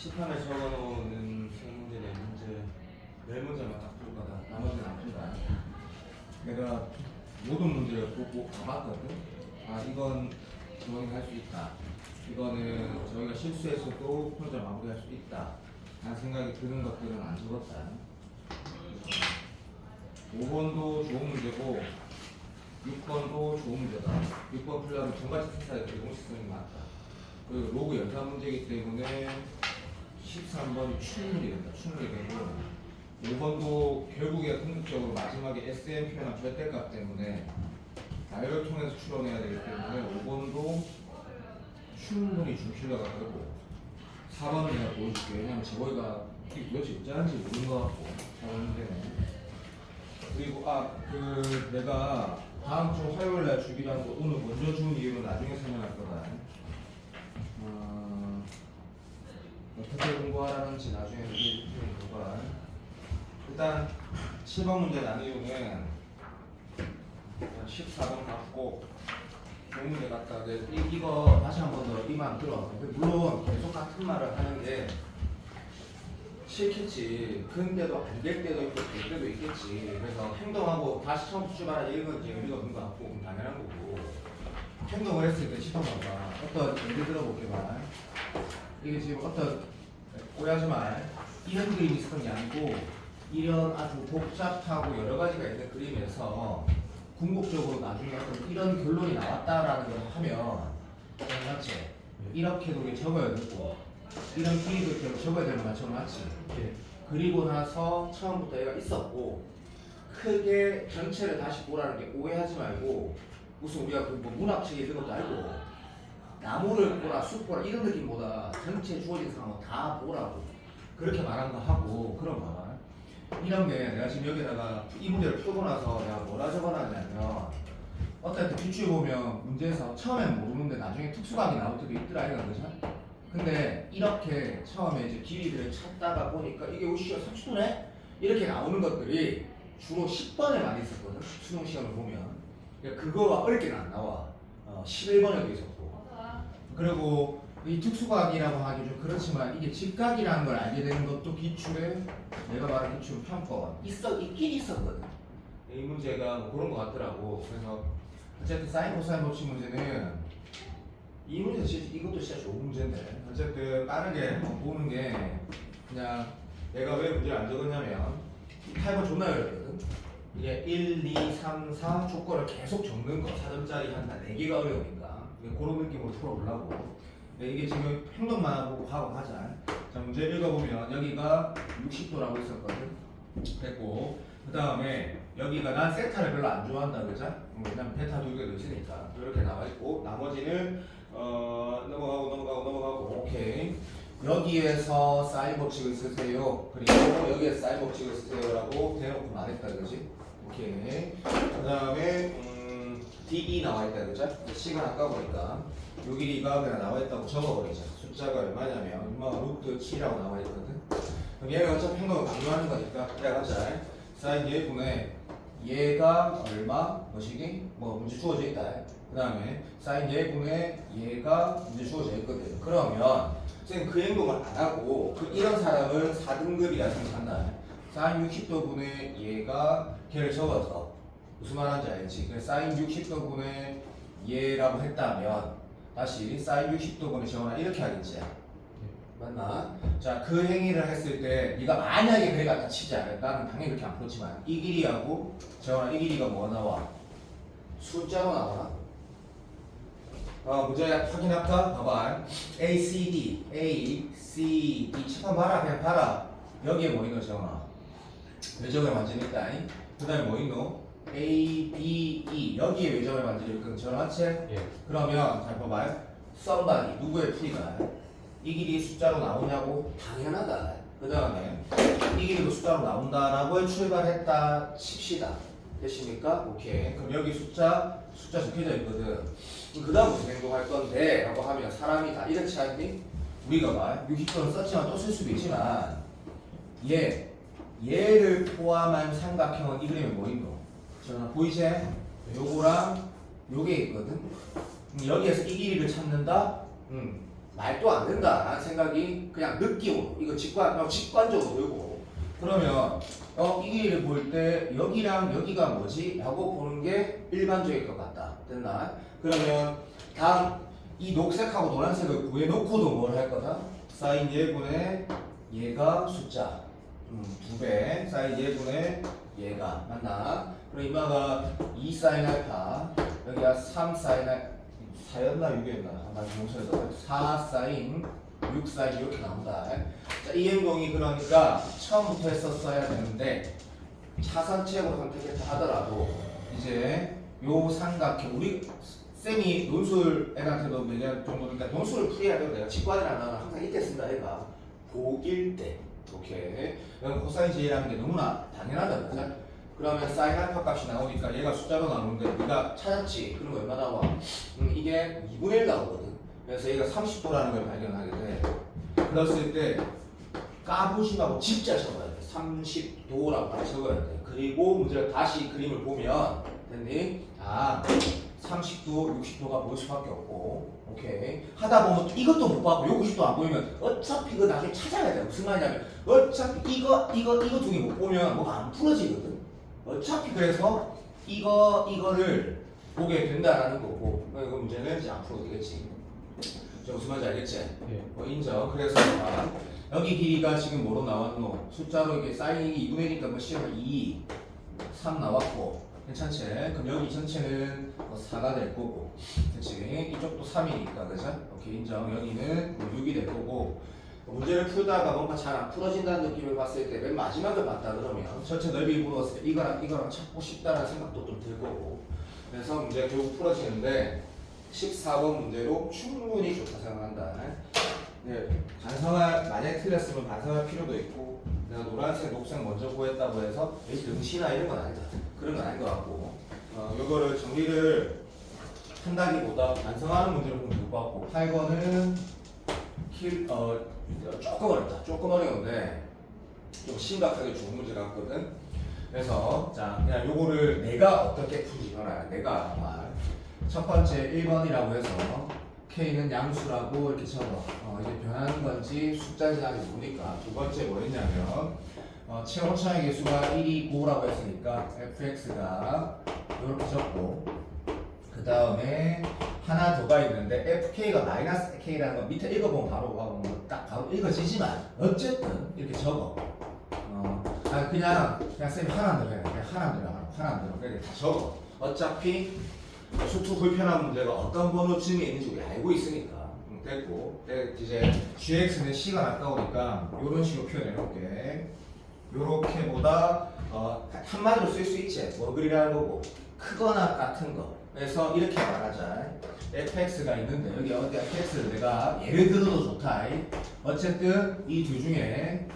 칠판에 적어놓은 세 문제, 네 문제, 네 문제만 딱 풀 거다. 나머지는 안 푼다. 내가 모든 문제를 보고 봐봤거든. 아, 이건 저희가 할 수 있다. 이거는 저희가 실수했어도 혼자 마무리할 수 있다. 라는 생각이 드는 것들은 안 적었다. 5번도 좋은 문제고 6번도 좋은 문제다. 6번 풀려면 정발식 생사의 공식성이 맞다. 그리고 로그 연산 문제이기 때문에 13번이 충분히 된다. 충분히 되고 5번도 결국에 궁극적으로 마지막에 SM 표현한 절대값 때문에 나열을 통해서 추론해야 되기 때문에 5번도 충분히 준필러가 되고 4번은 내가 보여줄게. 왜냐면 저거가 도대체 어쩌는지 모르는 것 같고 4번 문제는. 그리고 내가 다음 주 화요일 날 주기로 한 거 오늘 먼저 준 이유는 나중에 설명할 거다. 어떻게 공부하라는지 나중에 얘기해주는 거가. 일단 7번 문제 난 이유는 14번 갖고 좋은 문제 같다. 이거 다시 한 번 더 이만 들어. 물론 계속 같은 말을 하는 게 싫겠지. 근데도 안 될 때도 있고 될 때도 있겠지. 그래서 행동하고 다시 처음부터 출발하자 이건 이제 의미가 없는 것 같고 그럼 당연한 거고. 행동을 했을 때 싶어봐봐. 어떤 예를 들어볼게 말. 이게 지금 어떤 오해하지 말. 이런 그림이 있었던 게 아니고 이런 아주 복잡하고 여러 가지가 있는 그림에서 궁극적으로 나중에 어떤 이런 결론이 나왔다라는 걸 하면 맞지? 이렇게도 우리 적어야 되고 이런 길이도 이렇게 적어야 되는 것처럼 맞지? 그리고 나서 처음부터 얘가 있었고 크게 전체를 다시 보라는 게 오해하지 말고 무슨 우리가 그 뭐 문학책에 있는 것도 알고 나무를 보라 숲 보라 이런 느낌보다 전체 주어진 상황을 다 보라고 그렇게 말한 거 하고 그런 말 이런 게 내가 지금 여기다가 이 문제를 풀고 나서 내가 뭐라 적어놨냐면 어떨 때 뒷줄 보면 문제에서 처음엔 모르는데 나중에 특수각이 나올 때도 있더라 이런 거죠. 근데 이렇게 처음에 이제 길이들을 찾다가 보니까 이게 오시가 30도네? 이렇게 나오는 것들이 주로 10번에 많이 있었거든. 수능 시험을 보면 그거가 어렵게는 안 나와. 11번에도 있었고 그리고 이 특수각이라고 하기 좀 그렇지만 이게 직각이라는 걸 알게 되는 것도 기출에 내가 말한 기출 편법 있긴 있었거든. 이 문제가 뭐 그런 것 같더라고. 그래서 어쨌든 사인 코사인 법칙 문제는 이 문제 이것도 진짜 좋은 문제인데 어쨌든 빠르게 보는 게 그냥 내가 왜 문제를 안 적었냐면 이 타입은 존나 어렵거든. 이게 1, 2, 3, 4 조건을 계속 적는 거 4점짜리 한다 4개가 어려우니까 그런 느낌으로 풀어보려고. 이게 지금 행동만 하고 하자. 자 문제 읽어보면 여기가 60도라고 있었거든. 됐고 그 다음에 여기가 난 세타를 별로 안 좋아한다 그죠? 왜냐면 베타 두 개도 있으니까 이렇게 나와 있고 나머지는 넘어가고 오케이. 여기에서 사인 법칙을 쓰세요. 그리고 여기에서 사인 법칙을 쓰세요라고 대놓고 말했다 그지? 오케이. 그 다음에 DE 나와 있다 그죠? 시간 아까 보니까 요 길이가 그냥 나와 있다고 적어버리자. 숫자가 얼마냐면 얼마가 루트 7이라고 나와 있거든. 그럼 얘가 어차피 행동을 강조하는 거니까 그래 가자. 사인 얘분의 얘가 얼마 뭐시기 뭐 문제 주어져 있다. 그 다음에 사인 얘분의 얘가 문제 주어져 있거든. 그러면 선생님 그 행동을 안 하고 이런 사람은 4등급이라 생각한다. 사인 60도분의 얘가 걔를 적어서 무슨 말하는지 알지? 그래서 사인 60도분의 얘라고 했다면 다시 사인 60도분의 정원아 이렇게 하겠지. 맞나? 자, 그 행위를 했을 때 네가 만약에 그래 갖다 치자. 나는 당연히 그렇게 안 풀었지만 이 길이하고 정원아 이 길이가 뭐 나와? 숫자로 나오나? 문제 확인할까? 봐봐. A, C, D, A, C, D 칠판 봐라. 그냥 봐라. 여기에 뭐 있노 정원아? 외적을 완전히 있다. 그 다음에 뭐 있노? A, B, E 여기에 외적을 만들어 있거든. 저랑 맞지? 예. 그러면 잘 봐봐요. somebody 누구의 풀이가 이 길이 숫자로 나오냐고? 당연하다. 그 다음에 이 길이도 숫자로 나온다라고 출발했다 칩시다. 됐습니까? 오케이. 그럼 여기 숫자 적혀져 있거든. 그 다음 무슨 행동할 건데? 라고 하면 사람이 다 이렇지 않니? 우리가 봐 60도는 썼지만 또 쓸 수도 있지만 얘를 포함한 삼각형은 이 그림에 뭐 있노? 자, 보이지? 요거랑 요게 있거든. 여기에서 이 길이를 찾는다. 말도 안 된다라는 생각이 그냥 느낌으로 이거 직관적으로 들고 그러면 이 길을 볼 때 여기랑 여기가 뭐지? 라고 보는 게 일반적일 것 같다. 됐나? 그러면 다음 이 녹색하고 노란색을 구해놓고도 뭘 할 거다? 사인 예분의 얘가 숫자 2배 사인 예분의 얘가 맞나? 그럼 이마가 2 사인 알파 여기가 3 사인 알파 4였나 6이었나? 난 용서해서 4 사인 6 사인 이렇게 나온다. 자, 이 행동이 그러니까 처음부터 했었어야 되는데 차선책으로 선택했다 하더라도 이제 요 삼각형 우리 쌤이 논술 애한테도 몇 년 정도 그러니까 논술을 풀이해야 돼도 내가 직관이라는 단어를 항상 이때 쓴다 애가 보일 때 오케이 이건 코사인 제이라는 게 너무나 당연하다 그죠? 그러면 사인 알파 값이 나오니까 얘가 숫자로 나오는데 네가 찾았지? 그러면 얼마 나와? 이게 2분의 1 나오거든. 그래서 얘가 30도라는 걸 발견하게 돼. 그랬을 때 까부심하고 진짜 적어야 돼. 30도라고 적어야 돼. 그리고 문제를 다시 그림을 보면 됐니? 30도, 60도가 보일 수밖에 없고 오케이 하다 보면 이것도 못 봐고 요 90도 안 보이면 어차피 이거 나중에 찾아야 돼. 무슨 말이냐면 어차피 이거 두 개 못 보면 뭐가 안 풀어지거든. 어차피 그래서 이거를 보게 된다라는 거고 이거 문제는 이제 안 풀어도 되겠지. 무슨 말인지 알겠지? 네. 인정. 그래서 여기 길이가 지금 뭐로 나왔노? 숫자로 이게 사인이 2분의 1이니까 뭐 시험을 2, 3 나왔고 괜찮지? 그럼 여기 전체는 4가 될 거고 그치? 이쪽도 3이니까 그죠? 오케이 인정. 여기는 6이 될 거고 문제를 풀다가 뭔가 잘 안 풀어진다는 느낌을 봤을 때 맨 마지막을 봤다 그러면 전체 넓이 물었을 때 이거랑 찾고 싶다는 생각도 좀 들 거고 그래서 문제가 결국 풀어지는데 14번 문제로 충분히 좋다 생각한다. 네, 반성할 만약에 틀렸으면 반성할 필요도 있고 내가 노란색, 녹색 먼저 구했다고 해서 능시나 이런 건 아니다. 그런 건 아닌 것 같고 요거를 정리를 한다기보다 반성하는 문제를 보면 될 것 같고 8번은 조금 어렵다. 조금 어려운데 좀 심각하게 좋은 문제 같거든. 그래서 자 그냥 요거를 내가 어떻게 풀지거나 내가 첫 번째 1번이라고 해서 K는 양수라고 이렇게 적어 이게 변하는 건지 숫자인지 아직 모르니까 두 번째 뭐 했냐면 최고차의 개수가 1이 5라고 했으니까 fx가 이렇게 적고 그 다음에 하나 더가 있는데 fk가 마이너스 k라는 건 밑에 읽어보면 바로 바로 읽어지지만 어쨌든 이렇게 적어 그냥 쌤이 하나 더 해. 하나 더 그래 다 적어. 어차피 수투 불편한 문제가 어떤 번호쯤에 있는지 우리 알고 있으니까 됐고 이제 gx는 시간 아까우니까 이런 식으로 표현해 놓을게. 요렇게보다 한마디로 쓸 수 있지. 뭐 그리라는 거고 크거나 같은 거. 그래서 이렇게 말하자. fx가 있는데 여기 어디 fx를 내가 예를 들어도 좋다. 어쨌든 이 둘 중에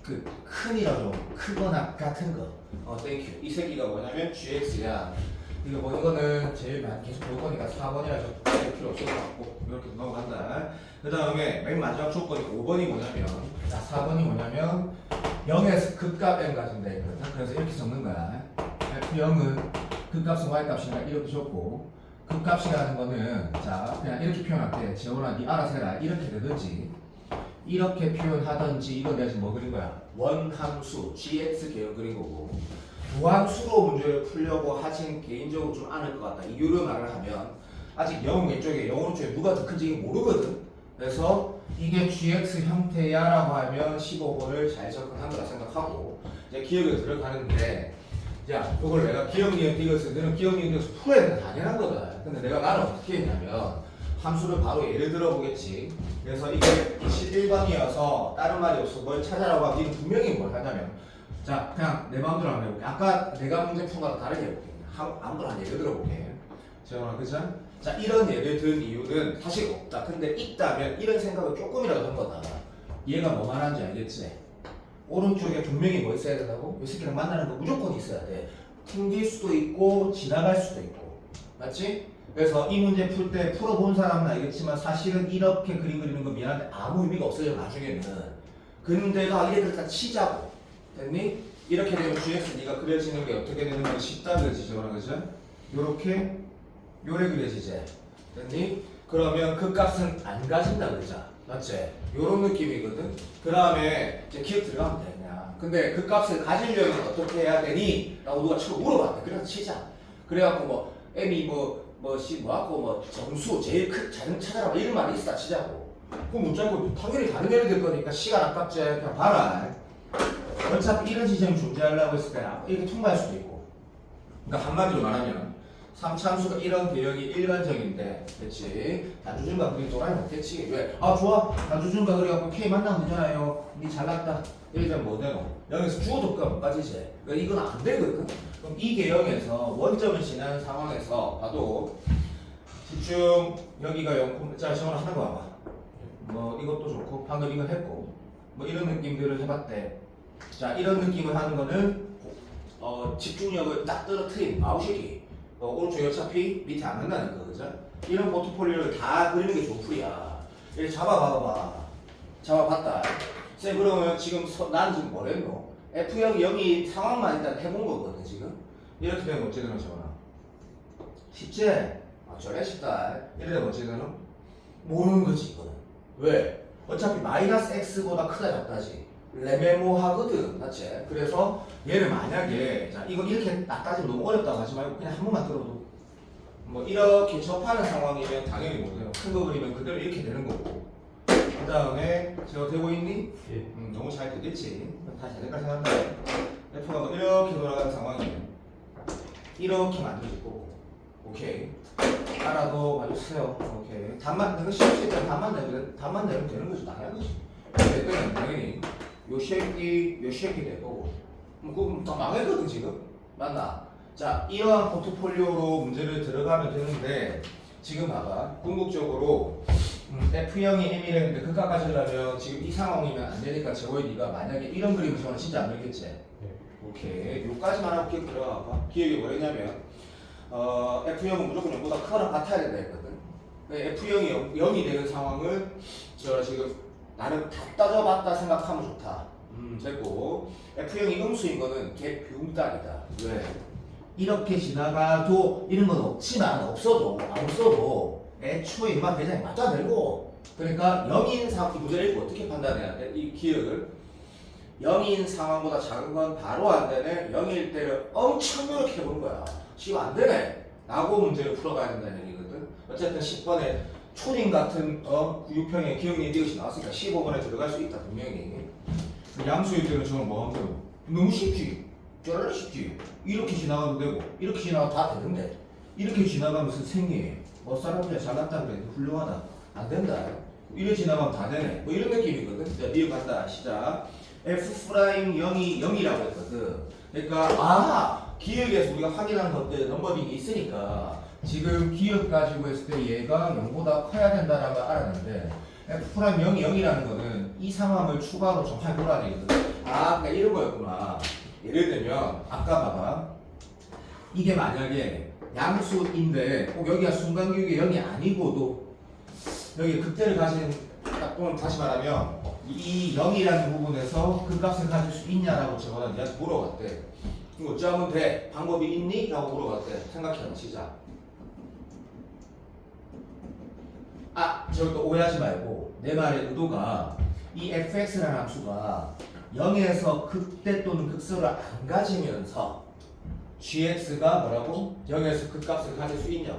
그 큰이라고 크거나 같은 거. 땡큐. 이 새끼가 뭐냐면 gx야. 이거 뭐 이거는 제일 많이 계속 볼 거니까 4번이라 할 필요 없을 것 같고 이렇게 넘어간다. 그 다음에 맨 마지막 조건이 5번이 뭐냐면 4번이 뭐냐면 0에서 극값 m 가진다 이거든. 그래서 이렇게 적는 거야. f0은 극값은 y값이니까 이렇게 적고 극값이라는 거는 자 그냥 이렇게 표현할게. 재원아 니 알아서 해라. 이렇게 되든지 이렇게 표현하든지 이거 내가 지금 뭐 그린 거야? 원함수 gx 계열 그린 거고 무함수로 문제를 풀려고 하진 개인적으로 좀 않을 것 같다. 이유를 말을 하면 아직 0 왼쪽에 0 오른쪽에 누가 더 큰지 모르거든. 그래서 이게 gx 형태야 라고 하면 15번을 잘 접근한 거라 생각하고 이제 기억에 들어가는데 자 이걸 내가 기억 니은 디귿을 너는 기억 니은 디귿을 풀어야 되는 당연한 거다. 근데 내가 나는 어떻게 했냐면 함수를 바로 예를 들어 보겠지. 그래서 이게 21번이어서 다른 말이 없어 뭘 찾아라고 하면 니는 분명히 뭘 하냐면 자 그냥 내 마음대로 한번 해볼게. 아까 내가 문제 푼 거랑 다르게 해볼게. 아무거나 한 예를 들어볼게. 재원아 그죠? 자 이런 예를 든 이유는 사실 없다. 근데 있다면 이런 생각을 조금이라도 한 거다. 얘가 뭐 말하는지 알겠지? 오른쪽에 분명히 뭐 있어야 된다고? 이 새끼랑 만나는 거 무조건 있어야 돼. 튕길 수도 있고 지나갈 수도 있고 맞지? 그래서 이 문제 풀 때 풀어본 사람은 알겠지만 사실은 이렇게 그림 그리는 거 미안한데 아무 의미가 없어요 나중에는. 근데가 이래들 다 치자고 됐니? 이렇게 되면 gx 네가 그려지는 게 어떻게 되는 건 쉽다 그러지 저거는 그죠? 요렇게 요래 그려지지 됐니? 그러면 그 값은 안 가진다 그러자. 맞지? 요런 느낌이거든. 그 다음에 이제 기억 들어가면 돼 그냥. 근데 그 값을 가지려면 어떻게 해야 되니? 라고 누가 처음 물어봤대. 그래서 치자. 그래갖고 뭐 m이 뭐하고 정수 제일 큰 자정 찾아라 뭐 이런 말이 있어 치자고. 그럼 못 잡고 당연히 다른 애를 될 거니까 시간 아깝지. 그냥 봐라. 어차피 이런 지점이 존재하려고 했을 때 이렇게 통과할 수도 있고. 그러니까 한마디로 말하면 3차함수가 이런 배역이 일반적인데, 그렇지? 단주준과 그리 도라이 못했지. 왜? 아 좋아, 단주준과 그래갖고 K 만나면 되잖아요. 니 잘났다. 이러면 뭐 되노? 여기서 주어 조건 못 가지지. 그러니까 이건 안 되거든. 그럼 이 개형에서 원점을 지나는 상황에서 봐도 집중 여기가 0, 자 시험을 하는 거 봐봐. 뭐 이것도 좋고 방금 이거 했고 뭐 이런 느낌들을 해봤대. 자 이런 느낌을 하는 거는 집중력을 딱 떨어뜨린 아웃이기. 오른쪽이 어차피 밑에 안 간다는 거, 그죠? 이런 포트폴리오를 다 그리는 게 좋은 풀이야. 이렇게 잡아봐봐. 잡아봤다. 쌤, 그러면 지금 나는 지금 뭐랬노? F형 0이 상황만 일단 해본 거거든, 지금. 이렇게 되면 어찌 되노, 저거나? 쉽지? 아, 저래 쉽다. 이래 되면 어찌 되노? 모르는 거지, 이거는. 왜? 어차피 마이너스 X보다 크다, 작다지. 레메모하거든, 맞지? 그래서 얘를 만약에 자 이거 이렇게 딱 따지면 너무 어렵다고 하지 말고 그냥 한 번만 들어도 뭐 이렇게 접하는 상황이면 당연히 못해요. 큰 거 그리면 그대로 이렇게 되는 거고. 그 다음에 제가 되고 있니? 예. 너무 잘 되겠지. 다시 될 거라 생각한다. F가 이렇게 돌아가는 상황이면 이렇게 만들어질 거고. 오케이. 알아도 봐주세요. 오케이. 답만 내가 시험칠 때 답만 내면 되는 거지. 당연한 거지. 그때는 당연히 요 쉐이키 될 거고. 그럼 다 망했거든 지금. 맞나? 자 이러한 포트폴리오로 문제를 들어가면 되는데 지금 봐봐. 궁극적으로 F형이 M이랬는데 극값 가지려면 지금 이 상황이면 안 되니까 재호이 네가 만약에 이런 그림을 저는 진짜 안 그리겠지? 네. 오케이. 요까지만 하고 기억 들어가봐. 기억이 뭐였냐면 F형은 무조건 0보다 크거나 같아야 된다 했거든. F형이 0이 되는 상황을 저 지금 나는 다 따져봤다 생각하면 좋다. 됐고 F형이 음수인 거는 걔 뷰따기다. 왜? 이렇게 지나가도 이런 건 없지만 없어도 애초에 일반 배장이 맞아들고 그러니까 0인 상황 문제를 읽고 어떻게 판단해야 돼? 이 기억을 0인 상황보다 작은 건 바로 안 되네. 0일 때를 엄청 노력해 보는 거야. 지금 안 되네. 라고 문제를 풀어가야 된다는 얘기거든. 어쨌든 10번에 초딩 같은 6평의 기억력 이것이 나왔으니까 15번에 들어갈 수 있다 분명히. 양수일 때는 저는 뭐 하면 돼요? 너무 쉽지. 쩌라리 쉽지. 이렇게 지나가도 되고 이렇게 지나가도 다 되는데 이렇게 지나가면서 생기 사람들이 잘났다 그래 훌륭하다 안 된다. 이렇게 지나가면 다 되네. 뭐 이런 느낌이거든. 자, 니어 간다. 시작. F' 0이 0이라고 했거든. 그러니까 기억에서 우리가 확인하는 것들 넘버링이 있으니까 지금 기억 가지고 했을 때 얘가 0보다 커야 된다라는 걸 알았는데 F' 0이 0이라는 거는 이 상황을 추가로 정확히 돌아야 되거든. 그러니까 이런 거였구나. 예를 들면 아까 봐봐. 이게 만약에 양수인데 꼭 여기가 순간기억이 0이 아니고도 여기 극대를 가진 또는 다시 말하면 이 0이라는 부분에서 그 값을 가질 수 있냐라고 제가 니한테 물어봤대. 이거 어쩌면 돼? 방법이 있니? 라고 물어봤대. 생각해봐. 시작. 저것도 오해하지 말고 내 말의 의도가 이 fx라는 함수가 0에서 극대 또는 극소를 안 가지면서 gx가 뭐라고? 0에서 극값을 가질 수 있냐?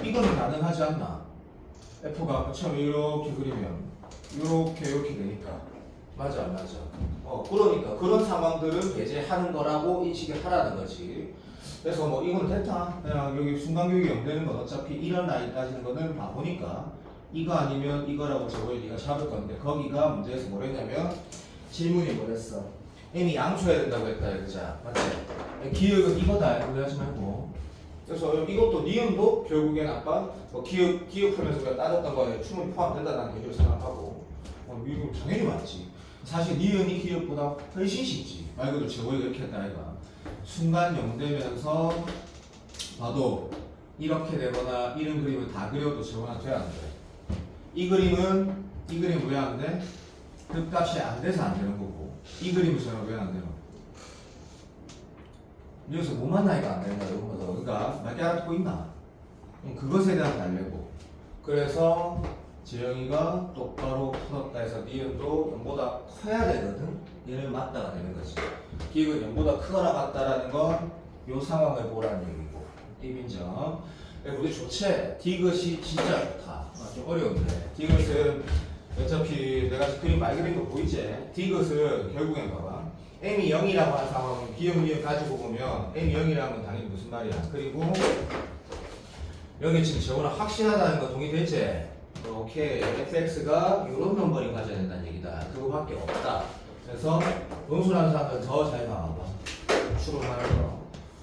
이거는 가능하지 않나? f가 처음 이렇게 그리면 이렇게 되니까 맞아 안 맞아? 그러니까 그런 상황들은 배제하는 거라고 인식을 하라는 거지. 그래서 뭐 이건 됐다. 그냥 여기 순간교육이 0 되는 건 어차피 이런 라인 따지는 거는 바보니까 이거 아니면 이거라고 저거에 네가 잡을 건데 거기가 문제에서 뭐랬냐면 질문이 뭐랬어? M이 양수해야 된다고 했다 그자 맞지? 기억은 이거다 그러지 말고 그래서 이것도 니은도 결국엔 아까 뭐 기억 풀면서 우리가 따졌던 거에 충분히 포함된다는 얘기를 생각하고 이거 당연히 맞지. 사실 니은이 기억보다 훨씬 쉽지. 말 그대로 저거에 이렇게 했다 아이가 순간 0 되면서 봐도 이렇게 되거나 이런 그림을 다 그려도 저거나 돼야 안 돼. 이 그림은 왜 안 돼? 극값이 안 돼서 안 되는 거고 이 그림은 저는 왜 안 되노? 여기서 뭐 만나니까 안 된다 이런 거죠. 그러니까 몇 개 알아듣고 있나? 그것에 대한 달래고. 그래서 재영이가 똑바로 풀었다 해서 니은도 0보다 커야 되거든. 얘는 맞다가 되는 거지. 기억은 0보다 크거나 같다라는 건 요 상황을 보라는 얘기고. 입인정. 우리 좋지. 디귿이 진짜 좋다. 좀 어려운데. 디귿은 어차피 내가 그림 많이 그린 거 보이지? 디귿은 결국엔 봐봐. m이 0이라고 하는 상황은 기억, 니은 가지고 보면 m이 0이라면 당연히 무슨 말이야. 그리고 여기 지금 저거는 확실하다는 거 동의되지? 오케이. fx가 이런 넘버링 가져야 된다는 얘기다. 그거밖에 없다. 그래서 논술하는 사람들은 더 잘 봐봐. 추론하는 거.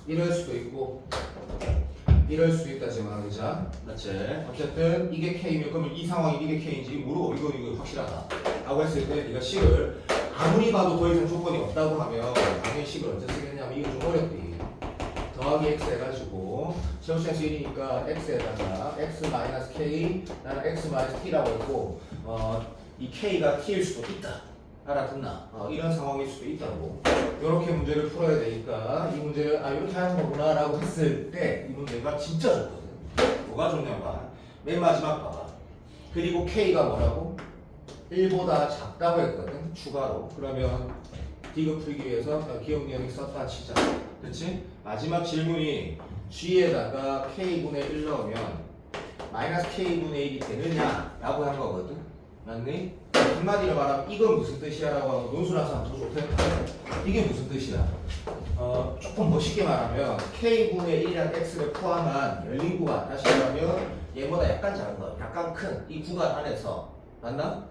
이럴 수도 있고 이럴 수도 있다 지금 그죠? 맞지? 어쨌든 이게 K면 그러면 이 상황이 이게 K인지 모르고 이거 확실하다 라고 했을 때 네가 식을 아무리 봐도 더 이상 조건이 없다고 하면 당연히 식을 언제 쓰겠냐면 이거 좀 어렵지. 더하기 x 해가지고 제곱센스 1이니까 x에다가 x-k 나는 x-t라고 했고 이 k가 t일 수도 있다. 알아듣나? 이런 상황일 수도 있다고. 이렇게 문제를 풀어야 되니까 이 문제를 이렇게 하는 거구나 라고 했을 때 이 문제가 진짜 좋거든. 뭐가 좋냐면 맨 마지막 봐봐. 그리고 k가 뭐라고? 1보다 작다고 했거든. 추가로. 그러면 디귿 풀기 위해서 기억력이 썼다 치자. 그렇지? 마지막 질문이 g에다가 k분의 1 넣으면 마이너스 k분의 1이 되느냐 라고 한 거거든. 맞니? 한마디로 말하면 이건 무슨 뜻이야 라고 하면 논술한 사람 더 좋겠다. 이게 무슨 뜻이야? 조금 멋있게 말하면 k분의 1이란 x를 포함한 열린 구간 다시 말하면 얘보다 약간 작은 거 약간 큰 이 구간 안에서 맞나?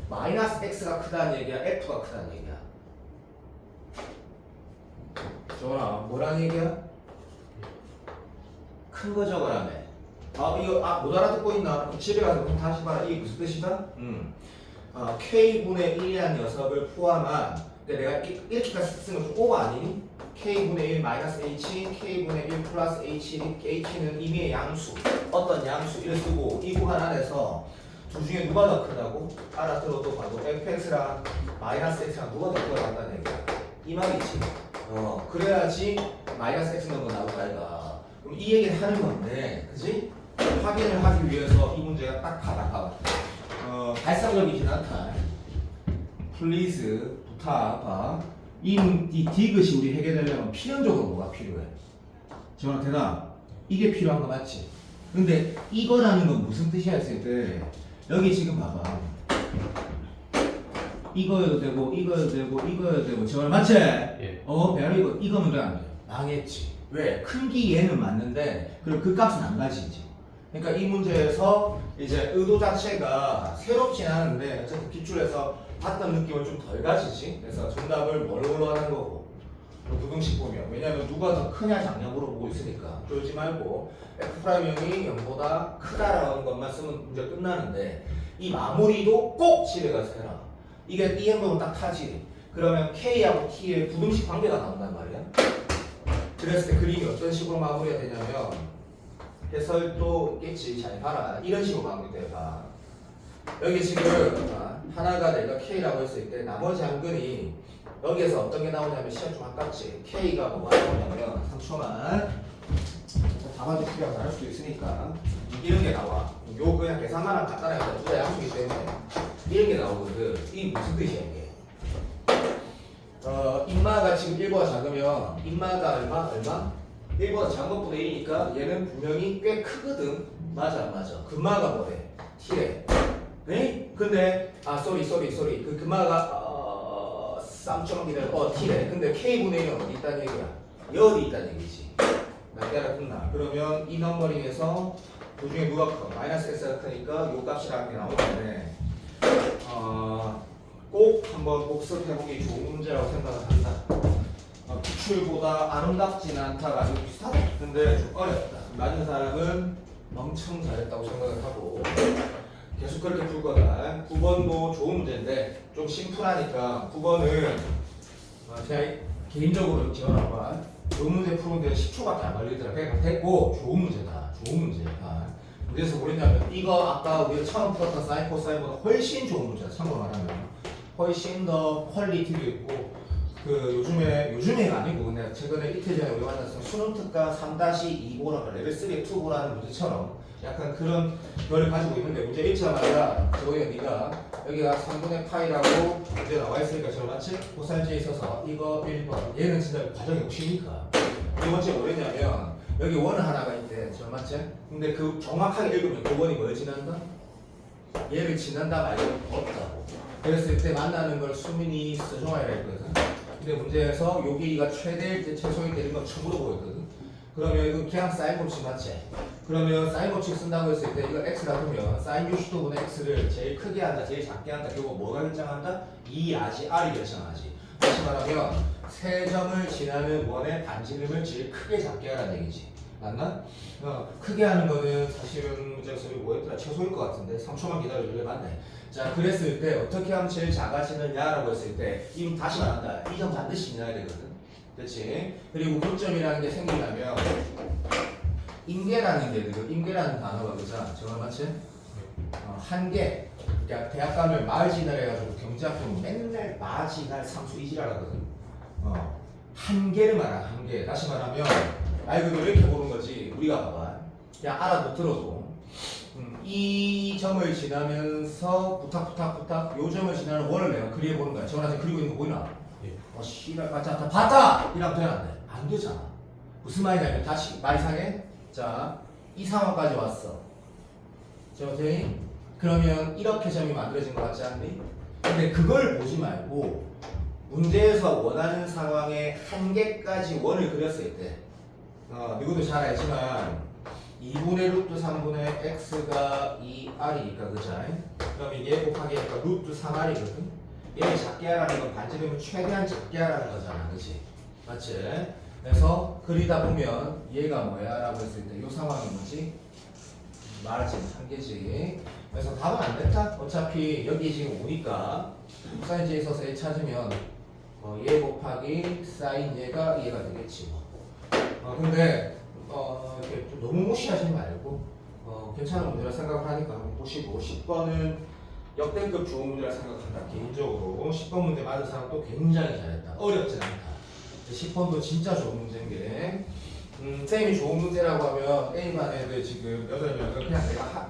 마이너스 x가 크다는 얘기야 f가 크다는 얘기야. 저거나 뭐라는 얘기야? 큰 거 적으라며. 이거 못 알아듣고 있나? 집에 가서 다시 봐라. 이게 무슨 뜻이다? k분의 1이라는 녀석을 포함한 그러니까 내가 이렇게까지 쓰는 건 좀 오버 아니니? k분의 1 마이너스 h, k분의 1 플러스 h는 임의의 양수 어떤 양수 이를 쓰고 이 구간 안에서 둘 중에 누가 더 크다고? 알아들어도 봐도 fx랑 마이너스 x랑 누가 더 크다는 얘기야. 이 말이지. 그래야지 마이너스 x 넘어 나올 거 아이가. 그럼 이 얘기를 하는 건데, 그지? 확인을 하기 위해서 이 문제가 딱 봐봐. 발상적이진 않다. 플리즈 부탁 봐. 이 디귿이 우리 해결되려면 필연적으로 뭐가 필요해? 정원 대답. 이게 필요한 거 맞지? 근데 이거라는 건 무슨 뜻이야 했을 때 여기 지금 봐봐. 이거여도 되고 이거여도 되고 이거여도 되고 정원 맞지? 예. 배로 이거면 왜 안 돼? 망했지. 왜? 크기 얘는 맞는데 그럼 그 값은 안 가지지. 그러니까 이 문제에서 이제 의도 자체가 새롭진 않은데 어쨌든 기출에서 봤던 느낌을 좀 덜 가지지. 그래서 정답을 뭘로 하는 거고 부등식 보면 왜냐면 누가 더 크냐 작냐 물어보고 있으니까 쫄지 말고 F'형이 0보다 크다라는 것만 쓰면 문제 끝나는데 이 마무리도 꼭 집에 가서 해라. 이게 이 행동은 딱 타지. 그러면 K하고 T의 부등식 관계가 나온단 말이야. 그랬을 때 그림이 어떤 식으로 마무리가 되냐면 해설도 있겠지. 잘 봐라. 이런 식으로 마무리돼봐. 여기 지금 하나가 내가 K라고 했을 때 나머지 한 근이 여기에서 어떤 게 나오냐면 시간 좀 아깝지. K가 뭐가 나오냐면 3초만 답안지 풀이하고 나눌 수도 있으니까 이런 게 나와. 요 그냥 계산만 하면 간단하게 둘 다 양수기 때문에 이런 게 나오거든. 이게 무슨 뜻이야 이게? 인마가 지금 1보다 작으면 인마가 얼마? 1보다 작은 것보다 1이니까 얘는 분명히 꽤 크거든. 맞아. 금마가 뭐래? T래. 에? 근데 쏘리. 그 금마가 3.1을 T래. 근데 K분의 1은 어디 있다는 얘기야? 여기 있다는 얘기지. 나 알아듣나? 그러면 이 넘버링에서 그 중에 누가 커? 마이너스 X가 크니까 요 값이라는 게 나오는데 꼭 한번 복습해보기 좋은 문제라고 생각을 한다. 기출보다 아름답진 않다가 아주 비슷하다. 근데 좀 어렵다. 맞은 사람은 엄청 잘했다고 생각을 하고 계속 그렇게 풀 거다. 9번도 좋은 문제인데 좀 심플하니까 9번은 제가 개인적으로 지원하고 이 문제 푸는데 10초밖에 안 걸리더라. 그냥 됐고 좋은 문제다. 그래서 뭐랬냐면 이거 아까 우리가 처음 풀었던 사인 코사인보다 훨씬 좋은 문제다. 참고로 말하면 훨씬 더 퀄리티도 있고 그 요즘에가 아니고 그냥 최근에 이틀 전에 우리가 만났던 수능 특강 3-2고라는 레벨 3의 2고라는 문제처럼 약간 그런 거를 가지고 있는데 문제 1차마다 저희가 네가 여기가 3분의 파이라고 문제 나와 있으니까 저거 맞지? 고사인지에 있어서 이거 1번 얘는 진짜 과정이 욕심이니까 두 번째 뭐랬냐면 여기 원 하나가 있대 저거 맞지? 근데 그 정확하게 읽으면 그 원이 뭘 지난다? 얘를 지난다 말고는 없다고 그랬을 때 만나는 걸 수민이 서정화이라 했거든 근데 문제에서 요 길이가 최대일 때 최소일 때 이런 거 처음으로 보였거든 그러면 이거 그냥 사인 법칙 맞지? 그러면 사인 법칙 쓴다고 했을 때 이거 x 같으면 사인 60도분의 x를 제일 크게 한다 제일 작게 한다 결국 뭐가 결정한다? 2아지 r이 결정하지 다시 말하면 세 점을 지나는 원의 반지름을 제일 크게 작게 하라는 얘기지 맞나? 크게 하는 거는 사실은 문제에서 뭐였더라? 최소일 것 같은데 3초만 기다려줄래? 맞네 자 그랬을 때 어떻게 하면 제일 작아지느냐라고 했을 때 이 다시 말한다 이 점 반드시 지나야 되거든 그렇지? 그리고 교점이라는 게 생기려면 임계라는 게 임계라는 단어가 그죠? 정말 맞지? 한계 그러니까 대학 가면 마을 진할 해가지고 경제학 보면 맨날 마 진할 상수 이지랄하거든 한계를 말하는 한계 다시 말하면 그대로 이렇게 보는 거지 우리가 봐봐 그냥 알아도 들어도 이 점을 지나면서 부탁 요 점을 지나는 원을 내가 그려보는 거야 저한테 그리고 있는 거 보이나? 씨발 봤다! 이러면 되나 안 돼? 안 되잖아 무슨 말이냐면 다시 말 이상해? 자 이 상황까지 왔어 저기 그러면 이렇게 점이 만들어진 것 같지 않니? 근데 그걸 보지 말고 문제에서 원하는 상황의 한계까지 원을 그렸을 때 누구도 잘 알지만 2분의 루트 3분의 x가 2r이니까 그죠? 그럼 이게 곱하기 하니까 루트 3r이거든? 얘를 작게 하라는 건 반지름을 최대한 작게 하라는 거잖아 그치? 맞지? 그래서 그리다 보면 얘가 뭐야? 라고 했을 때 이 상황이 뭐지? 말하지 한계지 그래서 답은 안 됐다? 어차피 여기 지금 오니까 사인지에 있어서 얘 찾으면 얘 곱하기 사인 얘가 되겠지 뭐. 근데 이렇게 좀 너무 무시하지 말고 괜찮은 문제라 생각을 하니까 한번 보시고 10번은 역대급 좋은 문제라 생각한다 개인적으로 10번 문제 맞은 사람도 굉장히 잘했다 어렵진 않다 10번도 진짜 좋은 문제인 게 쌤이 좋은 문제라고 하면 A반 애들 지금 8명은 그냥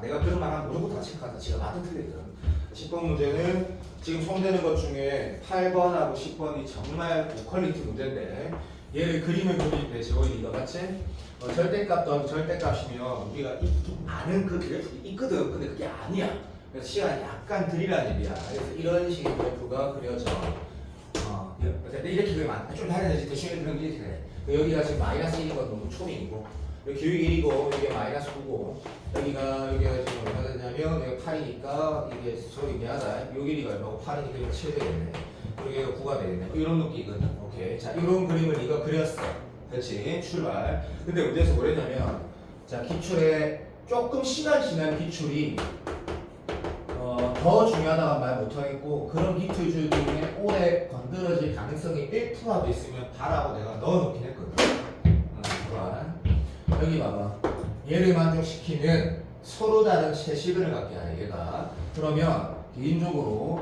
내가 그런 말 하면 무조건 다 체크한다 지가 맞든 틀리든 10번 문제는 지금 손대는 것 중에 8번하고 10번이 정말 고퀄리티 문제인데 얘를 그림을 그릴 때 저희 이거 맞지? 절대값 더하기 절대값이면 우리가 아는 그 그래프가 있거든 근데 그게 아니야 그래서 시간이 약간 들이라는 얘기야 그래서 이런 식의 그래프가 그려져 이렇게 그리면 안 돼. 좀 다른 애들 대충 그런 게 이렇게 돼 여기가 지금 마이너스 1인 건 너무 초딩이고 여기 교육 1이고 여기가 마이너스 9고 여기가 지금 얼마 되냐면 여기가 8이니까 이게 서로 얘기하다 요 길이가 얼마고 8이니까 이거 7 되겠네 그리고 얘가 9가 되겠네 이런 느낌이거든 오케이 자 이런 그림을 네가 그렸어 그렇지 출발 근데 문제에서 뭐랬냐면 자 기출에 조금 시간 지난 기출이 더 중요하다고 말 못하겠고 그런 기출들 중에 오래 건드려질 가능성이 1%라도 있으면 바라고 내가 넣어놓긴 했거든 여기 봐봐 얘를 만족시키는 서로 다른 세시근을 갖게 하네 얘가 그러면 개인적으로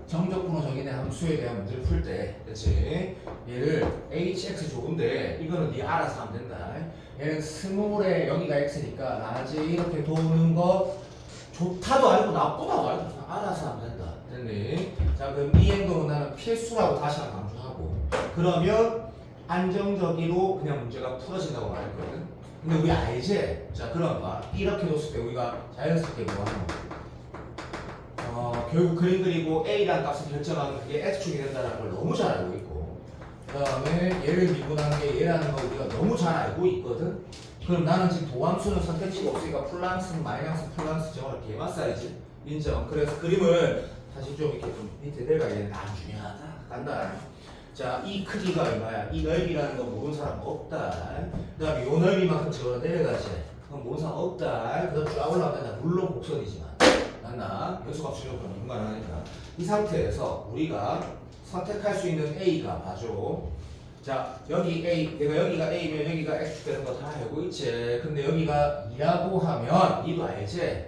정적분호 정의된 함수에 대한 문제를 풀 때 그렇지 얘를 hx 좋은데 이거는 네 알아서 하면 된다 얘는 스몰에 여기가 x니까 나지 이렇게 도는 거 좋다도 아니고 나쁘다도 아니고 그냥 알아서 하면 된다 됐니? 자 그럼 이 행동은 나는 필수라고 다시 한번 강조하고 그러면 안정적으로 그냥 문제가 풀어진다고 말했거든 근데 우리 알지? 자 그럼 봐 이렇게 뒀을 때 우리가 자연스럽게 뭐 하는 거 결국 그림 그리고 A라는 값을 결정하는 그게 X축이 된다는 걸 너무 잘 알고 있고 그 다음에 얘를 미분하는 게 얘라는 걸 우리가 너무 잘 알고 있거든 그럼 나는 지금 도함수는 선택지가 없으니까 플러스 마이너스 플러스 정말 개만 사이즈 인정 그래서 그림을 다시 좀 이렇게 좀 밑에 내려가야 되는데 안 중요하다 간다 자 이 크기가 얼마야 이 넓이라는 거 모르는 사람 없다 그 다음에 요 넓이만큼 저거 내려가지 그럼 모르는 사람 없다 그 다음 쫙 올라가면 된다 물론 곡선이지만 맞나 연수값 출력은 인간하니까 이 상태에서 우리가 선택할 수 있는 A가 봐줘 자 여기 A 내가 여기가 A면 여기가 X 되는 거 다 알고 있지 근데 여기가 2라고 하면 니도 알지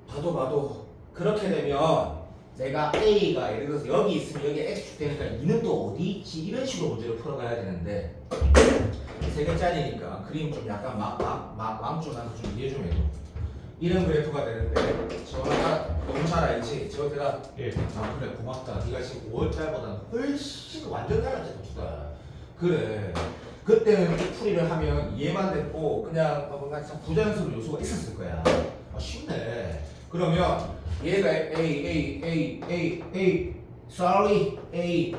봐도 그렇게 되면 내가 A가 예를 들어서 여기 있으면 여기 X축 되니까 2는 또 어디 있지? 이런 식으로 문제를 풀어가야 되는데 세 개짜리니까 그림 좀 약간 왕존한 거 좀 이해 좀 해줘. 이런 그래프가 되는데 저가 너무 잘 알지? 저 내가 아 그래 고맙다. 네가 지금 5월달보다 훨씬 완전 달라졌다 두다. 그래. 그때는 풀이를 하면 이해만 됐고 그냥 뭔가 부자연스러운 요소가 있었을 거야. 아, 쉽네. 그러면 얘가 sorry, A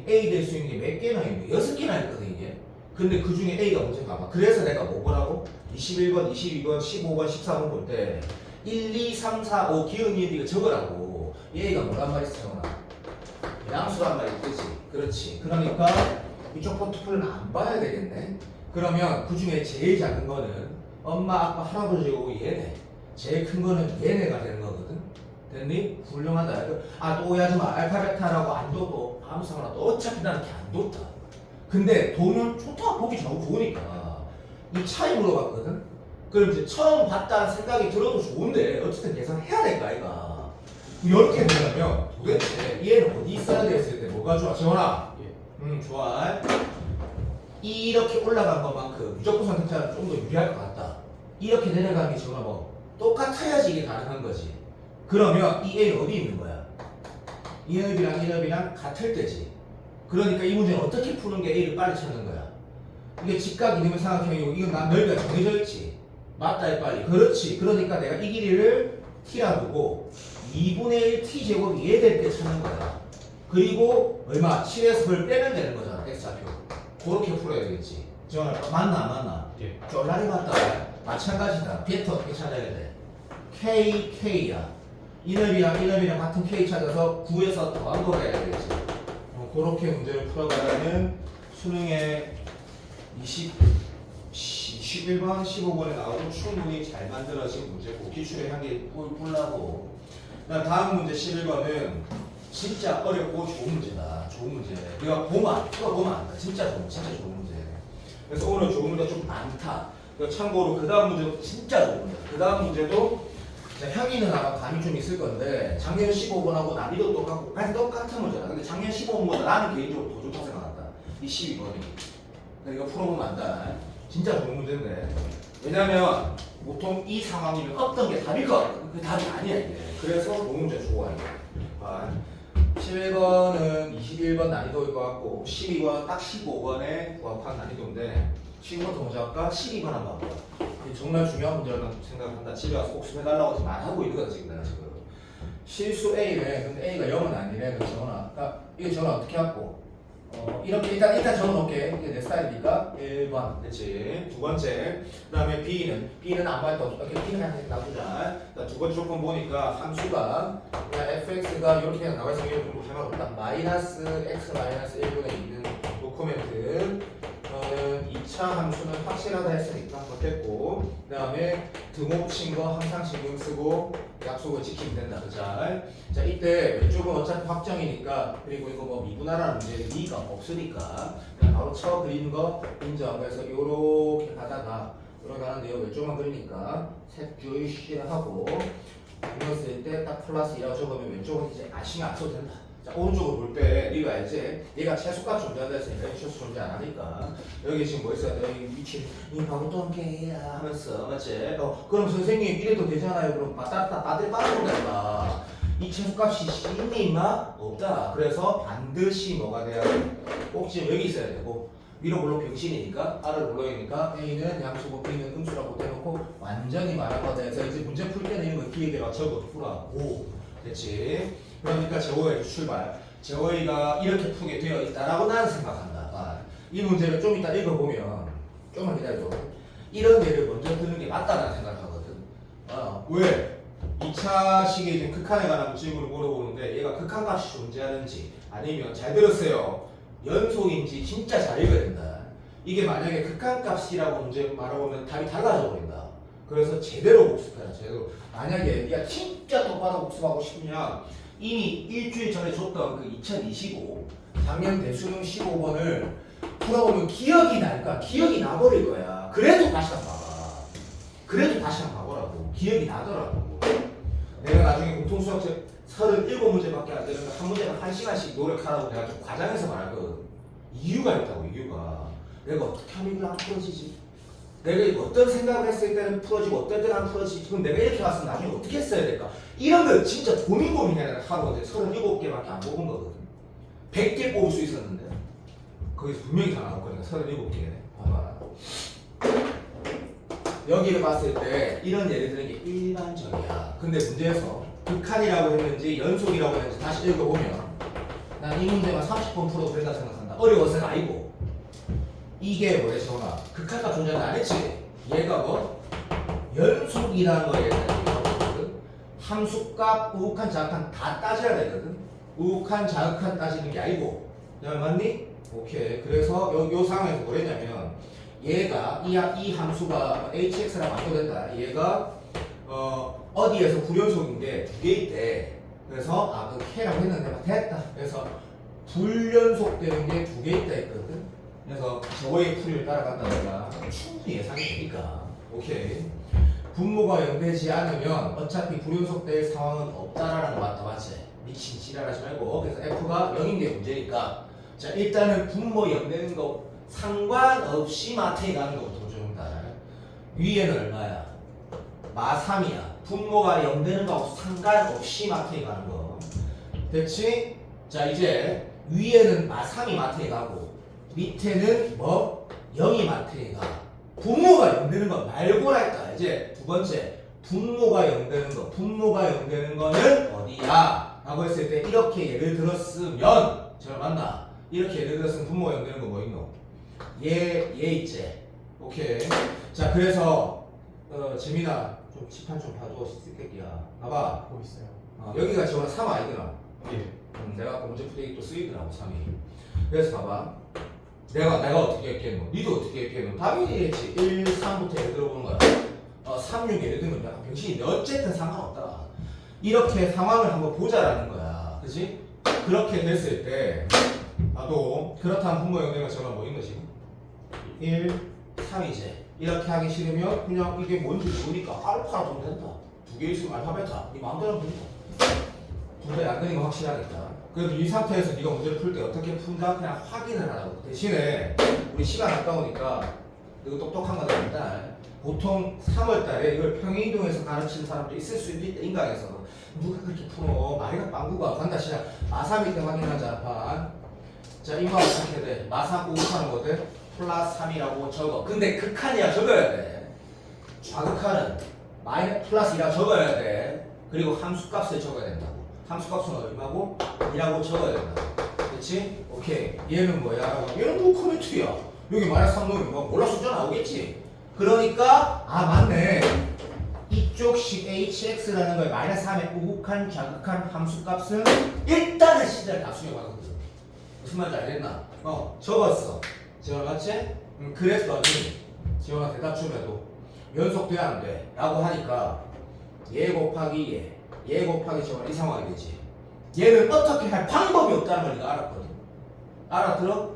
될 수 있는 게 몇 개나 있는 거야? 6개나 있거든 이게. 근데 그 중에 A가 문제인가 봐. 그래서 내가 뭐 보라고? 21번, 22번, 15번, 14번 볼 때 1, 2, 3, 4, 5 기억, 니은, 이거 적으라고. A가 뭐란 말이지, 정원아? 양수란 말이 있지. 그렇지. 그러니까 이쪽 포트폴리오는 안 봐야 되겠네. 그러면 그 중에 제일 작은 거는 엄마, 아빠, 할아버지고 얘네. 제일 큰 거는 얘네가 되는 거거든. 됐니? 훌륭하다. 아, 또 오해하지 마. 알파, 베타라고 안 둬도 아무 상관없다. 어차피 나는 이렇게 안 뒀다. 근데 돈은 좋다. 보기 좋으니까. 이 차이 물어봤거든? 그럼 이제 처음 봤다는 생각이 들어도 좋은데 어쨌든 계산해야 될 거 아이가. 이렇게 되려면 도대체 얘는 어디 있어야 됐을 때 뭐가 좋아? 지원아. 좋아. 이렇게 올라간 것만큼 무조건 선택자는 좀 더 유리할 것 같다. 이렇게 내려가는 게 지원아 뭐 똑같아야지 이게 가능한 거지. 그러면 이 A는 어디 있는 거야? 이업이랑 같을 때지. 그러니까 이 문제는 어떻게 푸는 게 A를 빨리 찾는 거야? 이게 직각 이름을 생각해보고 이건 난 넓이가 정해져 있지. 맞다 해 빨리. 그렇지. 그러니까 내가 이 길이를 T라 두고 2분의 1 T제곱이 이해될 때 찾는 거야. 그리고 얼마? 7에서 그걸 빼면 되는 거잖아. X좌표. 그렇게 풀어야 되겠지. 정말 맞나 안 맞나? 예. 쫄라리 맞다. 마찬가지다. 벡터 어떻게 찾아야 돼? K야. 이너비랑 같은 K 찾아서 9에서 더한 거 해야 되겠지. 그렇게 문제를 풀어가려면 수능에 21번, 15번에 나오고 충분히 잘 만들어진 문제고 기출의 향기 뿔라고. 다음 문제 11번은 진짜 어렵고 좋은 문제다. 좋은 문제. 네가 풀어보면 안다. 진짜 좋은 문제. 그래서 오늘 좋은 문제 좀 많다. 참고로 그 다음 문제도 진짜 좋은 문제다. 그 다음 문제도 향기는 아마 감이 좀 있을 건데 작년 15번하고 난이도 똑같고 똑같은 문제다. 근데 작년 15번보다 나는 개인적으로 더 좋다 생각한다. 이 12번이. 이거 풀어보면 안다. 진짜 좋은 문제인데. 왜냐면 보통 이 상황이면 어떤 게 답일 것 같아. 그 답이 아니야 이게. 그래서 좋은 문제 좋아해. 11번은 21번 난이도일 것 같고 12번 딱 15번에 부합한 난이도인데 15번 더 먼저 할까? 12번 한번 봐봐. 정말 중요한 문제라고 생각한다. 집에 와서 꼭 수업해달라고 지금 말하고 있는 거다 지금 내가 지금. 실수 A래. 근데 A가 0은 아니래. 그래서 전화. 그러니까 이거 전화 어떻게 하고? 이렇게 일단 적어놓을게. 이게 내 스타일이니까 1번. 그렇지. 두 번째. 그 다음에 B는 아무 말도 없어. B는 그냥 놔두자. 두 번째 조건 보니까 함수가 그냥 fx가 이렇게 그냥 나와 있으면 이런 정도 할말 없다. 마이너스 x 마이너스 1분의 2는 도코멘트. 2차 함수는 확실하다 했으니까 못했고 그 다음에 등호 친 거 항상 신경 쓰고 약속을 지키면 된다. 자 이때 왼쪽은 어차피 확정이니까 그리고 이거 뭐 미분하라는 문제는 미가 없으니까 그냥 바로 쳐 그린 거 인정. 그래서 요렇게 가다가 들어가는데요. 왼쪽만 그리니까 색 주의시를 하고 이었을 때 딱 플러스 2라고 적으면 왼쪽은 이제 신경 안 써도 된다. 자, 오른쪽으로 볼 때 네가 알지? 얘가 최소값 존재한다 했으니까 최소 존재 안 하니까 여기 지금 뭐 있어야 돼? 여기 위치 이 바로 똥개야 하면서 맞지? 그럼 선생님 이래도 되잖아요. 그럼 다들 빠져본다. 이 최소값이 있니 임마? 없다. 그래서 반드시 뭐가 돼야 돼? 꼭 지금 여기 있어야 되고 위로 물론 병신이니까 R을 물러이니까 A는 양수고 B는 음수라고 대놓고 완전히 말한 거다 해서 이제 문제 풀 때는 이런 거 기획에다 적어 두라고. 됐지? 그러니까 제호의 출발. 제호이가 이렇게 푸게 되어 있다라고 나는 생각한다. 이 문제를 좀 이따 읽어보면 좀만 기다려줘. 이런 예를 먼저 드는 게 맞다는 생각하거든. 왜? 2차 시기에 지금 극한에 관한 질문을 물어보는데 얘가 극한값이 존재하는지 아니면 잘 들었어요. 연속인지 진짜 잘 읽어야 된다. 이게 만약에 극한값이라고 문제 말하면 답이 달라져 버린다. 그래서 제대로 복습해라. 제대로. 만약에 네가 진짜 똑바로 복습하고 싶으면 이미 일주일 전에 줬던 그 2025 작년 대수능 15번을 풀어보면 기억이 날까? 기억이 나버릴 거야. 그래도 다시 한번 봐봐. 그래도 다시 한번 봐보라고. 기억이 나더라고. 내가 나중에 공통수학 37문제밖에 안 되는데 한 문제는 1시간씩 노력하라고 내가 좀 과장해서 말하거든. 이유가 있다고. 이유가 내가 어떻게 하면 이게 안 풀어지지? 내가 어떤 생각을 했을 때는 풀어지고 어떨 때는 안 풀어지지? 그럼 내가 이렇게 왔으면 나중에 어떻게 했어야 될까? 이런 거 진짜 고민해야 돼. 하루 어제 37개밖에 안 뽑은 거거든. 100개 뽑을 수 있었는데 거기서 분명히 다 나올 거니까 37개. 봐봐. 여기를 봤을 때 이런 예를 드는 게 일반적이야. 근데 문제에서 극한이라고 했는지 연속이라고 했는지 다시 읽어보면 난 이 문제만 30번 풀어도 된다 생각한다. 어려워서는 아니고 이게 뭐래 정아? 극한값 존재는 안 했지. 얘가 뭐? 연속이라는 거에 대해서 함수값, 우극한, 자극한 다 따져야 되거든. 우극한, 자극한 따지는 게 아니고 야 맞니? 오케이. 그래서 요 상황에서 뭐랬냐면 얘가 이 함수가 hx랑 맞춰된다. 얘가 어디에서 불연속인데 두 개 있대. 그래서 그 k라고 했는데 됐다. 그래서 불연속되는 게 두 개 있다 했거든. 그래서 저거의 풀이를 따라간다니까 충분히 예상이 되니까. 오케이. 분모가 0되지 않으면 어차피 불연속될 상황은 없다라는 거 맞다. 맞지? 미친 지랄하지 말고. 그래서 f가 0인 게 문제니까 자 일단은 분모 0되는 거 상관없이 마트에 가는 거부터 줍니다. 위에는 얼마야? 마3이야. 분모가 0되는 거하고 상관없이 마트에 가는 거. 됐지? 자 이제 위에는 마3이 마트에 가고 밑에는 뭐? 0이 마트에 가. 분모가 0되는 거 말고랄까. 이제 두 번째 분모가 0되는 거. 분모가 0되는 거는 어디야? 라고 했을 때 이렇게 예를 들었으면 잘 맞나? 이렇게 예를 들었으면 분모가 0되는 거 뭐 있노? 얘 있지? 오케이. 자 그래서 재민아 좀 칠판 좀 봐줘. 쓰겠기야. 봐봐. 보고 있어요. 여기가 지금 3 아니더라. 예. 내가 아까 문제 풀이 또 쓰이더라고 3이. 그래서 봐봐. 내가 어떻게 했겠노? 니도 어떻게 했겠노? 당연히 했지. 1, 3부터 예를 들어보는 거야. 3, 6 예를 들면 약간 병신인데 어쨌든 상관없다. 이렇게 상황을 한번 보자라는 거야. 그치? 그렇게 됐을 때 나도 그렇다면 분모 0되는 거 정말 뭐 있는 거지? 1, 3이지. 이렇게 하기 싫으면 그냥 이게 뭔지 모르니까 알파라 좀 된다. 두 개 있으면 알파 베타. 네 마음대로 보니까. 둘 다 안 되는 거 확실하니까. 그래도 이 상태에서 네가 문제를 풀 때 어떻게 푼다? 그냥 확인을 하라고. 대신에 우리 시간 아까우니까 이거 똑똑한 거 나옵니다. 보통 3월달에 이걸 평행이동에서 가르치는 사람도 있을 수도 있다. 인강에서 누가 그렇게 풀어? 말이가 빵구가 간다. 시작. 마3일 때 확인하자. 반. 자 이거 어떻게 돼? 마3 우극하는 거든? 플러스 3이라고 적어. 근데 극한이야 적어야 돼. 좌극한은 플러스 2라고 적어야 돼. 그리고 함수값을 적어야 된다고. 함수값은 얼마고? 2라고 적어야 된다고. 그렇지? 오케이. 얘는 뭐야? 얘는 뭐 커뮤니티야. 여기 마이너스 3 넣으면 뭐 몰라 숫자 나오겠지. 그러니까 맞네. 이쪽식 hx라는 거에 마이너스 3의 우극한 좌극한 함수값은 일단은 시대를 다 수용하거든. 무슨 말인지 알겠나? 적었어. 지원아 맞지? 그랬더니 지원아 대답 좀 해도 연속돼야 안 돼 라고 하니까 얘 곱하기 얘 곱하기 지원아 이 상황이 되지. 얘는 어떻게 할 방법이 없다는 걸 네가 알았거든. 알아들어?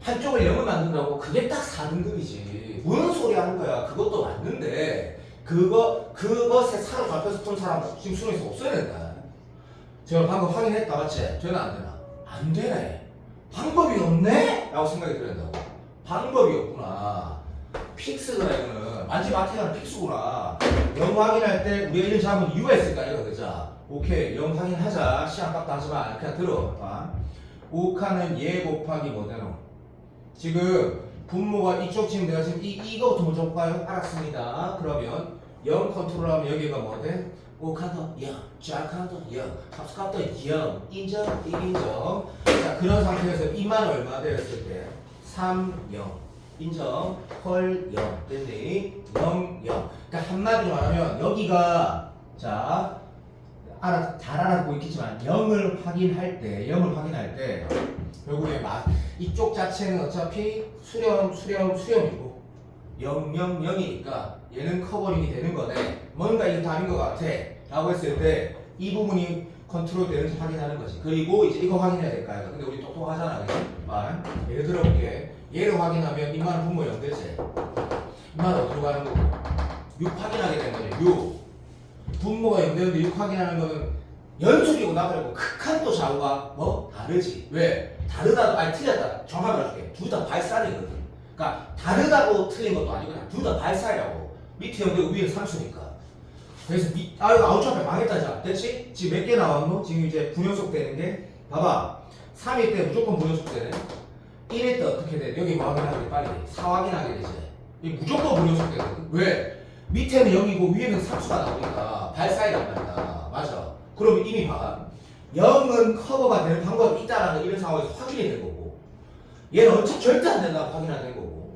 한쪽을 0을 만든다고 그게 딱 4등급이지. 무슨 소리 하는 거야. 그것도 맞는데 그것에 사로잡혀서 푼 사람 지금 수능에서 없어야 된다. 제가 방금 확인했다 맞지? 되나 안 되나? 안 되네. 방법이 없네? 라고 생각이 들었다고. 방법이 없구나. 픽스구나 이거는. 완전 마태가는 픽스구나. 0 확인할 때 우리가 이런 잡은 이유가 있을까 이거 그자. 오케이 0 확인하자. 시간 값도 하지마. 그냥 들어. 5칸은 얘 곱하기 뭐대로. 지금 분모가 이쪽 지금 내가 지금 이거부터 먼저 볼까요? 알았습니다. 그러면 0 컨트롤하면 여기가 뭐 돼? 5칸도 0, 좌칸도 0, 합수칸도 0, 인정, 1인정. 자, 그런 상태에서 2만 얼마 되었을 때? 3, 0. 인정, 헐, 0. 됐니? 0, 0. 그러니까 한마디로 말하면 여기가 자, 잘 알아듣고 있겠지만 0을 확인할 때 결국에 이쪽 자체는 어차피 수렴이고 0, 0, 0이니까 얘는 커버링이 되는 거네. 뭔가 이거 다른 것 같아 라고 했을 때 이 부분이 컨트롤 되는지 확인하는 거지. 그리고 이제 이거 확인해야 될 거야. 근데 우리 똑똑하잖아. 말 예를 들어볼게. 얘를 확인하면 이만은 분모 0 되지. 이만은 어디로 가는 거고 6 확인하게 되는 거지. 6 분모가 0 되는데 6 확인하는 거는 연속이고 나버리고 극한도 좌우가 뭐 다르지. 왜? 다르다도 아니 틀렸다. 정확하게 말해줄게. 둘 다 발산이거든. 그러니까 다르다고 틀린 것도 아니고 그냥 둘 다 발산이라고. 밑에 0되고 위에 3수니까. 그래서 이거 아웃점에 망했다자. 됐지? 지금 몇 개 나왔노? 지금 이제 분연속 되는 게 봐봐. 3일 때 무조건 분연속 되네. 1일 때 어떻게 돼? 여기 뭐 확인하게 돼? 빨리 4 확인하게 되지. 이 무조건 분연속 되거든. 왜? 밑에는 0이고 위에는 3수가 나오니까 발사이란 말이다. 맞아. 그럼 이미 봐. 0은 커버가 되는 방법이 있다라는 거 이런 상황에서 확인이 된 거고, 얘는 어차피 절대 안 된다고 확인하는 거고,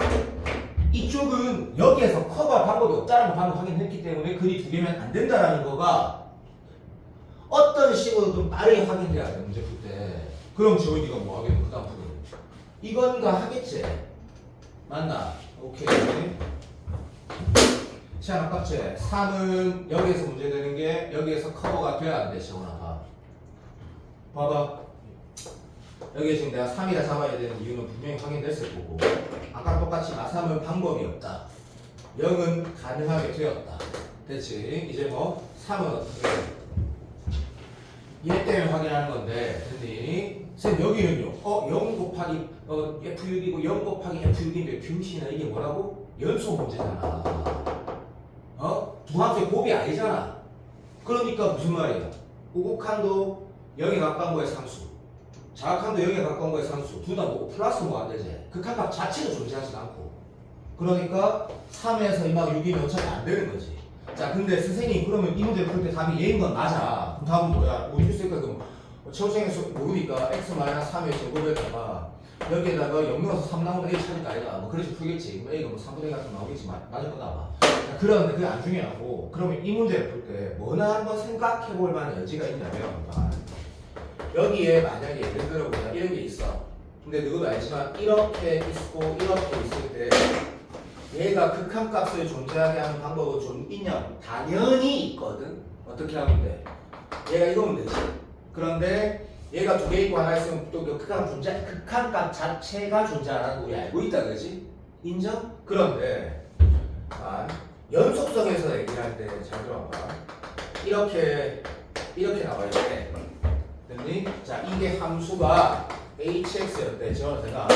이쪽은 여기에서 커버할 방법이 없다는 걸 방금 확인했기 때문에 글이 두 개면 안 된다라는 거가 어떤 식으로든 빠르게 확인돼야 돼. 문제 풀 때. 그럼 지원이가 뭐 하겠노? 그 다음 풀 이건가 하겠지. 맞나? 오케이. 시간 아깝지? 3은 여기에서 문제 되는 게 여기에서 커버가 돼야 안 돼. 지원아 봐. 봐봐. 여기 지금 내가 3이라 잡아야 되는 이유는 분명히 확인됐을 거고, 아까 똑같이 3은 방법이 없다. 0은 가능하게 되었다. 됐지? 이제 뭐 3은 어떻게 해? 얘 때문에 확인하는 건데, 됐니? 쌤 여기는요. 0 곱하기 F6이고 0 곱하기 F6인데 병신아 이게 뭐라고? 연속 문제잖아. 두 함수의 곱이 아니잖아. 그러니까 무슨 말이야? 우극한도 0에 가까운 거에 상수, 자극한도 0에 가까운 거에 상수, 둘 다 뭐 플러스 뭐 안 되지. 극한값 자체가 존재하지 않고. 그러니까 3에서 2막 6이면 어차피 안 되는 거지. 자, 근데 선생님 그러면 이 문제 풀 때 답이 얘인 건 맞아. 그럼 답은 뭐야? 뭐 이길 수 있을까? 그럼 최우생에서 모르니까 x-3의 제곱에다가 여기에다가 0 넣어서 3 나오면 A 찾을 거 아니다. 뭐 그래서 풀겠지. 그럼 A가 뭐 3분의 1 같은 거 나오겠지. 맞을 거다 아마. 그런데 그게 안 중요하고, 그러면 이 문제를 풀 때 뭐나 한번 생각해 볼 만한 여지가 있냐면, 여기에 만약에 예를 들어 보자 이런 게 있어. 근데 너도 알지만 이렇게 있고 이렇게 있을 때 얘가 극한값을 존재하게 하는 방법은 좀 있냐고. 당연히 있거든. 어떻게 하면 돼? 얘가 이거면 되지. 그런데 얘가 두 개 있고 하나 있으면 또 극한값 자체가 존재하는 거 우리 알고 있다, 그지? 인정? 그런데 연속성에서 얘기를 할 때 잘 들어봐. 이렇게 나와야 돼. 됐니? 자, 이게 함수가 hx였대. 제가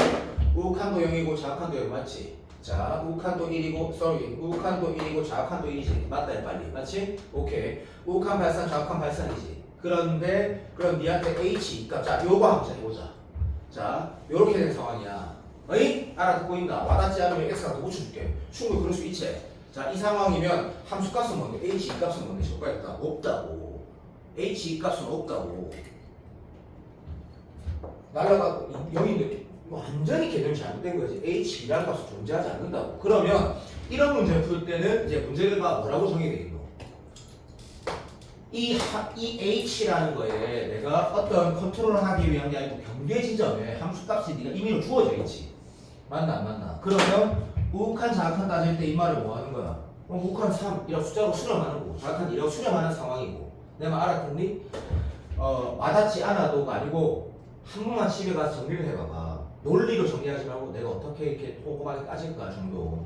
우극한도 0이고 자극한도 0 맞지? 자, 우극한도 1이고 우극한도 1이고 자극한도 1이지. 맞다, 빨리. 맞지? 오케이. 우극한 발산, 자극한 발산이지. 그런데 그럼 니한테 h 값, 자, 요거 한번 해보자. 자, 요렇게 된 상황이야. 어이? 알아듣고 있나? 와닿지 않으면 x가 더 고쳐줄게. 충분히 그럴 수 있지. 자, 이 상황이면 함수 값은 뭔데? h 값은 뭔데? 저거 있다. 없다고. h 값은 없다고. 날아가고 여기 완전히 개념이 잘못된 거지. h라는 값은 존재하지 않는다고. 그러면 이런 문제를 풀 때는 이제 문제가 뭐라고 정의되어 있노? 이 h라는 거에 내가 어떤 컨트롤을 하기 위한 게 아니고 경계 지점에 함수 값이 네가 임의로 주어져 있지. 맞나 안 맞나? 그러면 우극한 자극한 따질 때 이 말을 뭐 하는 거야? 우극한 3이라고 숫자로 수렴하는 거고, 자극한 2라고 수렴하는 상황이고. 내가 알아듣니? 와닿지 않아도가 아니고 한 번만 집에 가서 정리를 해봐봐. 논리로 정리하지 말고 내가 어떻게 이렇게 꼼꼼하게 따질까 정도.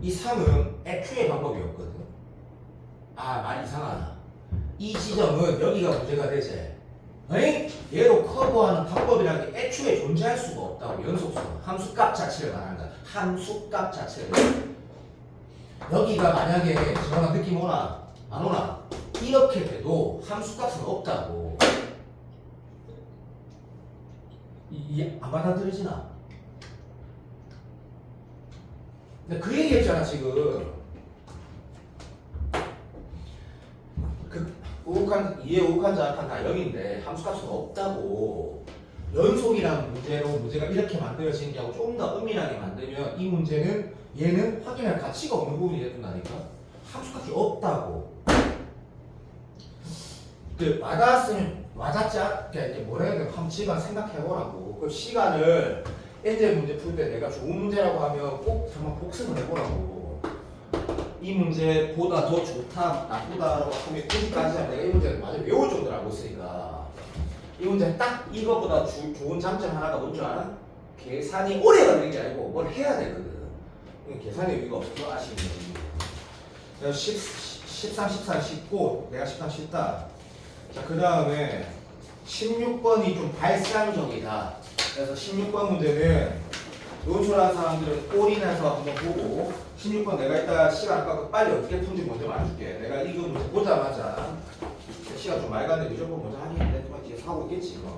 이 3은 애초에 방법이 없거든. 말 이상하나? 이 지점은 여기가 문제가 되지. 에이? 얘로 커버하는 방법이라는 게 애초에 존재할 수가 없다고. 연속성, 함수값 자체를 말하는 거야. 함수값 자체를. 여기가 만약에 저랑 느낌 오나? 안 오나? 이렇게 돼도 함수값은 없다고. 안 받아들여지나? 근데 그 얘기했잖아 지금. 이해 우극한 자극한 다 0인데 함수값은 없다고. 연속이라는 문제가 이렇게 만들어지는 게 하고 조금 더 은밀하게 만들면 이 문제는 얘는 확인할 가치가 없는 부분이 된다니까. 함수값이 없다고. 와닿지 않게 이제 뭐라 해야 돼? 한번 시간 생각해보라고. 그 시간을 엔젤 문제 풀 때 내가 좋은 문제라고 하면 꼭 한번 복습을 해보라고. 이 문제보다 더 좋다, 나쁘다라고 하면 끝까지 하면 내가 이 문제를 마저 외울 정도로 알고 있으니까. 이 문제 딱 이거보다 좋은 장점 하나가 뭔 줄 알아? 계산이 오래 걸리는 게 아니고 뭘 해야 되거든. 계산의 의미가 없어서 아쉬운 거지. 13, 14 쉽고 내가 13 쉽다. 자, 그 다음에 16번이 좀 발상적이다. 그래서 16번 문제는 논술하는 사람들은 올인해서 한번 보고 16번 내가 이따 시간 아까 빨리 어떻게 푼지 먼저 말해줄게. 내가 이거 문제 보자마자 시간 좀 많이 갔는데 무조건 먼저 하겠는데 또 뒤에 사고 있겠지 이거.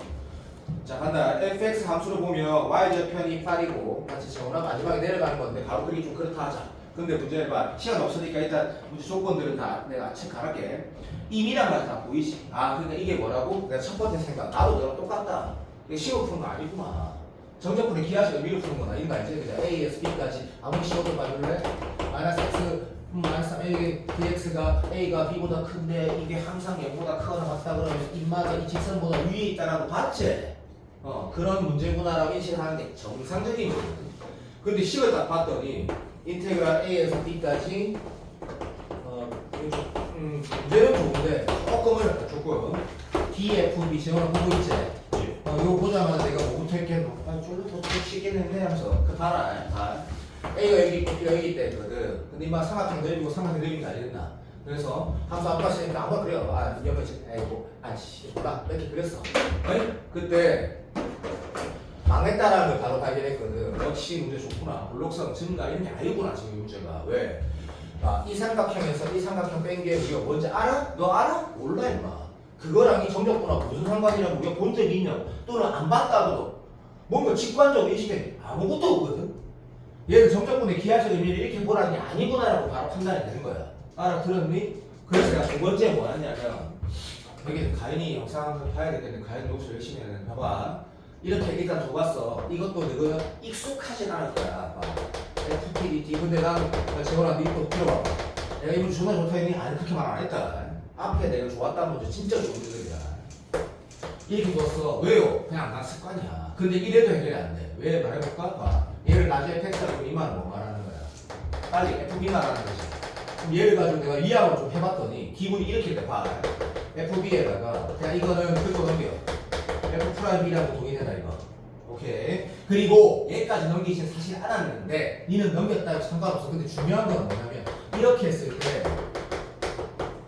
자, 간다. fx 함수를 보면 y절편이 8이고 같이 채우나 마지막에 내려가는 건데 바로 그게 좀 그렇다 하자. 근데 문제는 봐. 시간 없으니까 일단 문제 조건들은 다 내가 체크할게. 임이란 말 다 보이지? 아, 그러니까 이게 뭐라고? 내가 첫 번째 생각. 나도 너랑 똑같다. 이게 식으로 푸는 거 아니구만. 정적분의 기하식을 미로 푸는 거나 이런 거 알지? 그죠? A에서 B까지 아무리 식어도 봐줄래? 마이너스 X 마이너스 A dx가 A가 B보다 큰데 이게 항상 0보다 크거나 같다 그러면 인마가 이 직선보다 위에 있다라고 봤지? 그런 문제구나라고 인식을 하는 게 정상적인 문제거든. 근데 식을 딱 봤더니 인테그랄 A에서 B까지 문제는 좋은데 조금 DFB 지원을 보고 있지? 이거 보자마자 내가 뭐부터 했겠노? 쫄로 더 치겠는데 하면서 그 봐라 봐. A가 여기 있고 B가 여기 있대거든. 근데 이마 삼각형 넓이고 삼각형 넓이가 알겠나? 그래서 함수 안 봤으니까 아무나 그려. 옆에 아이고 아씨 몰라 이렇게 그렸어. 아니? 그때 망했다라는 걸 바로 발견했거든. 역시 문제 좋구나. 블록성 증가 이런 게 아니구나 지금 문제가. 왜? 이 삼각형에서 이 삼각형 뺀 게 우리가 뭔지 알아? 너 알아? 몰라 임마. 그거랑 이 정적분하고 무슨 상관이냐고 우리가 본 적이 있냐고 또는 안 봤다고도 뭔가 직관적으로 인식해 아무것도 없거든. 얘는 정적분의 기하식을 미리 이렇게 보라는 게 아니구나라고 바로 판단이 되는 거야. 알아들었니? 그래서 내가 두 번째 뭐 하냐면 여기 가인이 영상 한번 봐야겠는데 가인 녹수 열심히 해야 되는 봐봐. 이렇게 일단 줘봤어. 이것도 너는 익숙하진 않을 거야. 봐. FTDT 근데 나는 재원아 니또 들어봐. 내가 이분 존나 좋다 했니? 아니 그렇게 말 안 했다. 앞에 내가 좋았다는 문제 진짜 좋은 문제야. 이렇게 줬어. 왜요? 그냥 난 습관이야. 근데 이래도 해결이 안 돼. 왜 말해볼까? 봐. 얘를 나중에 팩트하고 이 말은 뭐 말하는 거야? 빨리 FB 말하는 거지. 그럼 얘를 가지고 내가 이항을 좀 해봤더니 기분이 이렇게 돼. 봐. FB에다가 그냥 이거는 그거 넘겨. F'B라고 동의해라 이거. 오케이. 그리고 얘까지 넘기진 사실 알았는데 니는 넘겼다 해도 상관없어. 근데 중요한 건 뭐냐면 이렇게 했을 때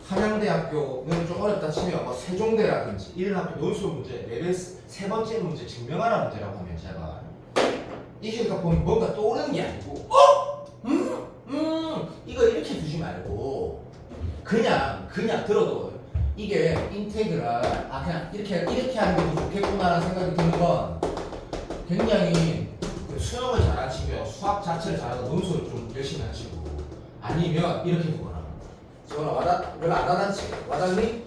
한양대학교는 좀 어렵다 치면 뭐 세종대라든지 이런 학교 논술 문제 레벨 세 번째 문제 증명하라 문제라고 하면 제가 이 시각 보면 뭔가 떠오르는 게 아니고 이거 이렇게 두지 말고 그냥 들어도 이게 인테그랄 그냥 이렇게 하는 게 더 좋겠구나라는 생각이 드는 건 굉장히 수능을 잘하시고요 수학 자체를 잘하고 논술을 좀 열심히 하시고 아니면 이렇게 두거나 전화 별로 안 와닿지? 와닿니?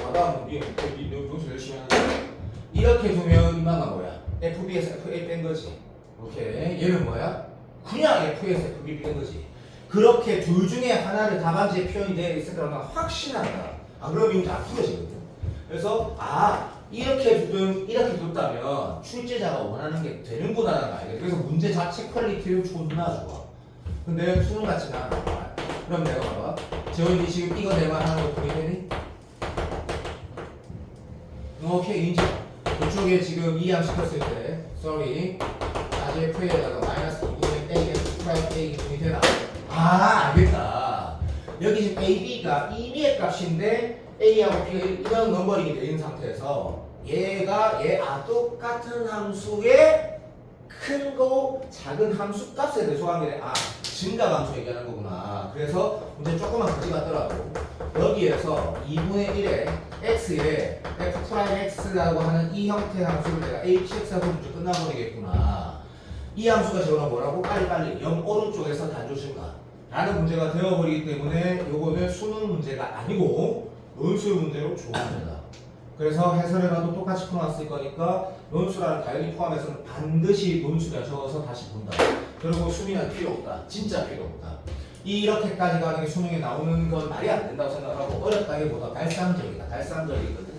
와닿으면 니 논술 열심히 하는 이렇게 두면 이마가 뭐야? FB에서 FA 뺀 거지. 오케이. 얘는 뭐야? 그냥 F에서 FB 뺀 거지. 그렇게 둘 중에 하나를 답안지에 표현이 되어 있을 거라는 건 확신한다. 안 그러면 이제 안 풀어지거든. 그래서 이렇게 뒀다면 출제자가 원하는 게 되는구나라는 거 알겠어. 그래서 문제 자체 퀄리티는 존나 좋아. 근데 수능 같지는 않아. 그럼 내가 봐봐. 재원이 지금 이거 내만 하는 거 동의되니? 오케이 인정. 이쪽에 지금 이항 시켰을 때 sorry 나중에 F에다가 마이너스 2분의 A에서 프라임 A 동의되나? 알겠다. 여기 지금 AB가 임의의 값인데 A하고 B가 이런 넘버링이 되어 있는 상태에서 얘가 똑같은 함수의 큰 거 작은 함수 값에 대해서 게 증가 함수 얘기하는 거구나. 그래서 문제 조금만 가지 같더라고. 여기에서 2분의 1에 x에 f'x라고 하는 이 형태의 함수를 내가 hx하고 문제 끝나버리겠구나. 이 함수가 저거는 뭐라고? 빨리 0 오른쪽에서 단조 증가 라는 문제가 되어버리기 때문에 요거는 수능 문제가 아니고 논술 문제로 좋은 문제다. 그래서 해설해놔도 똑같이 풀어놨을 거니까 논술안을 당연히 포함해서는 반드시 논술에 적어서 다시 본다. 그리고 수민은 필요 없다. 진짜 필요 없다. 이렇게까지 가는 게 수능에 나오는 건 말이 안 된다고 생각하고 어렵다기보다 달성적이거든.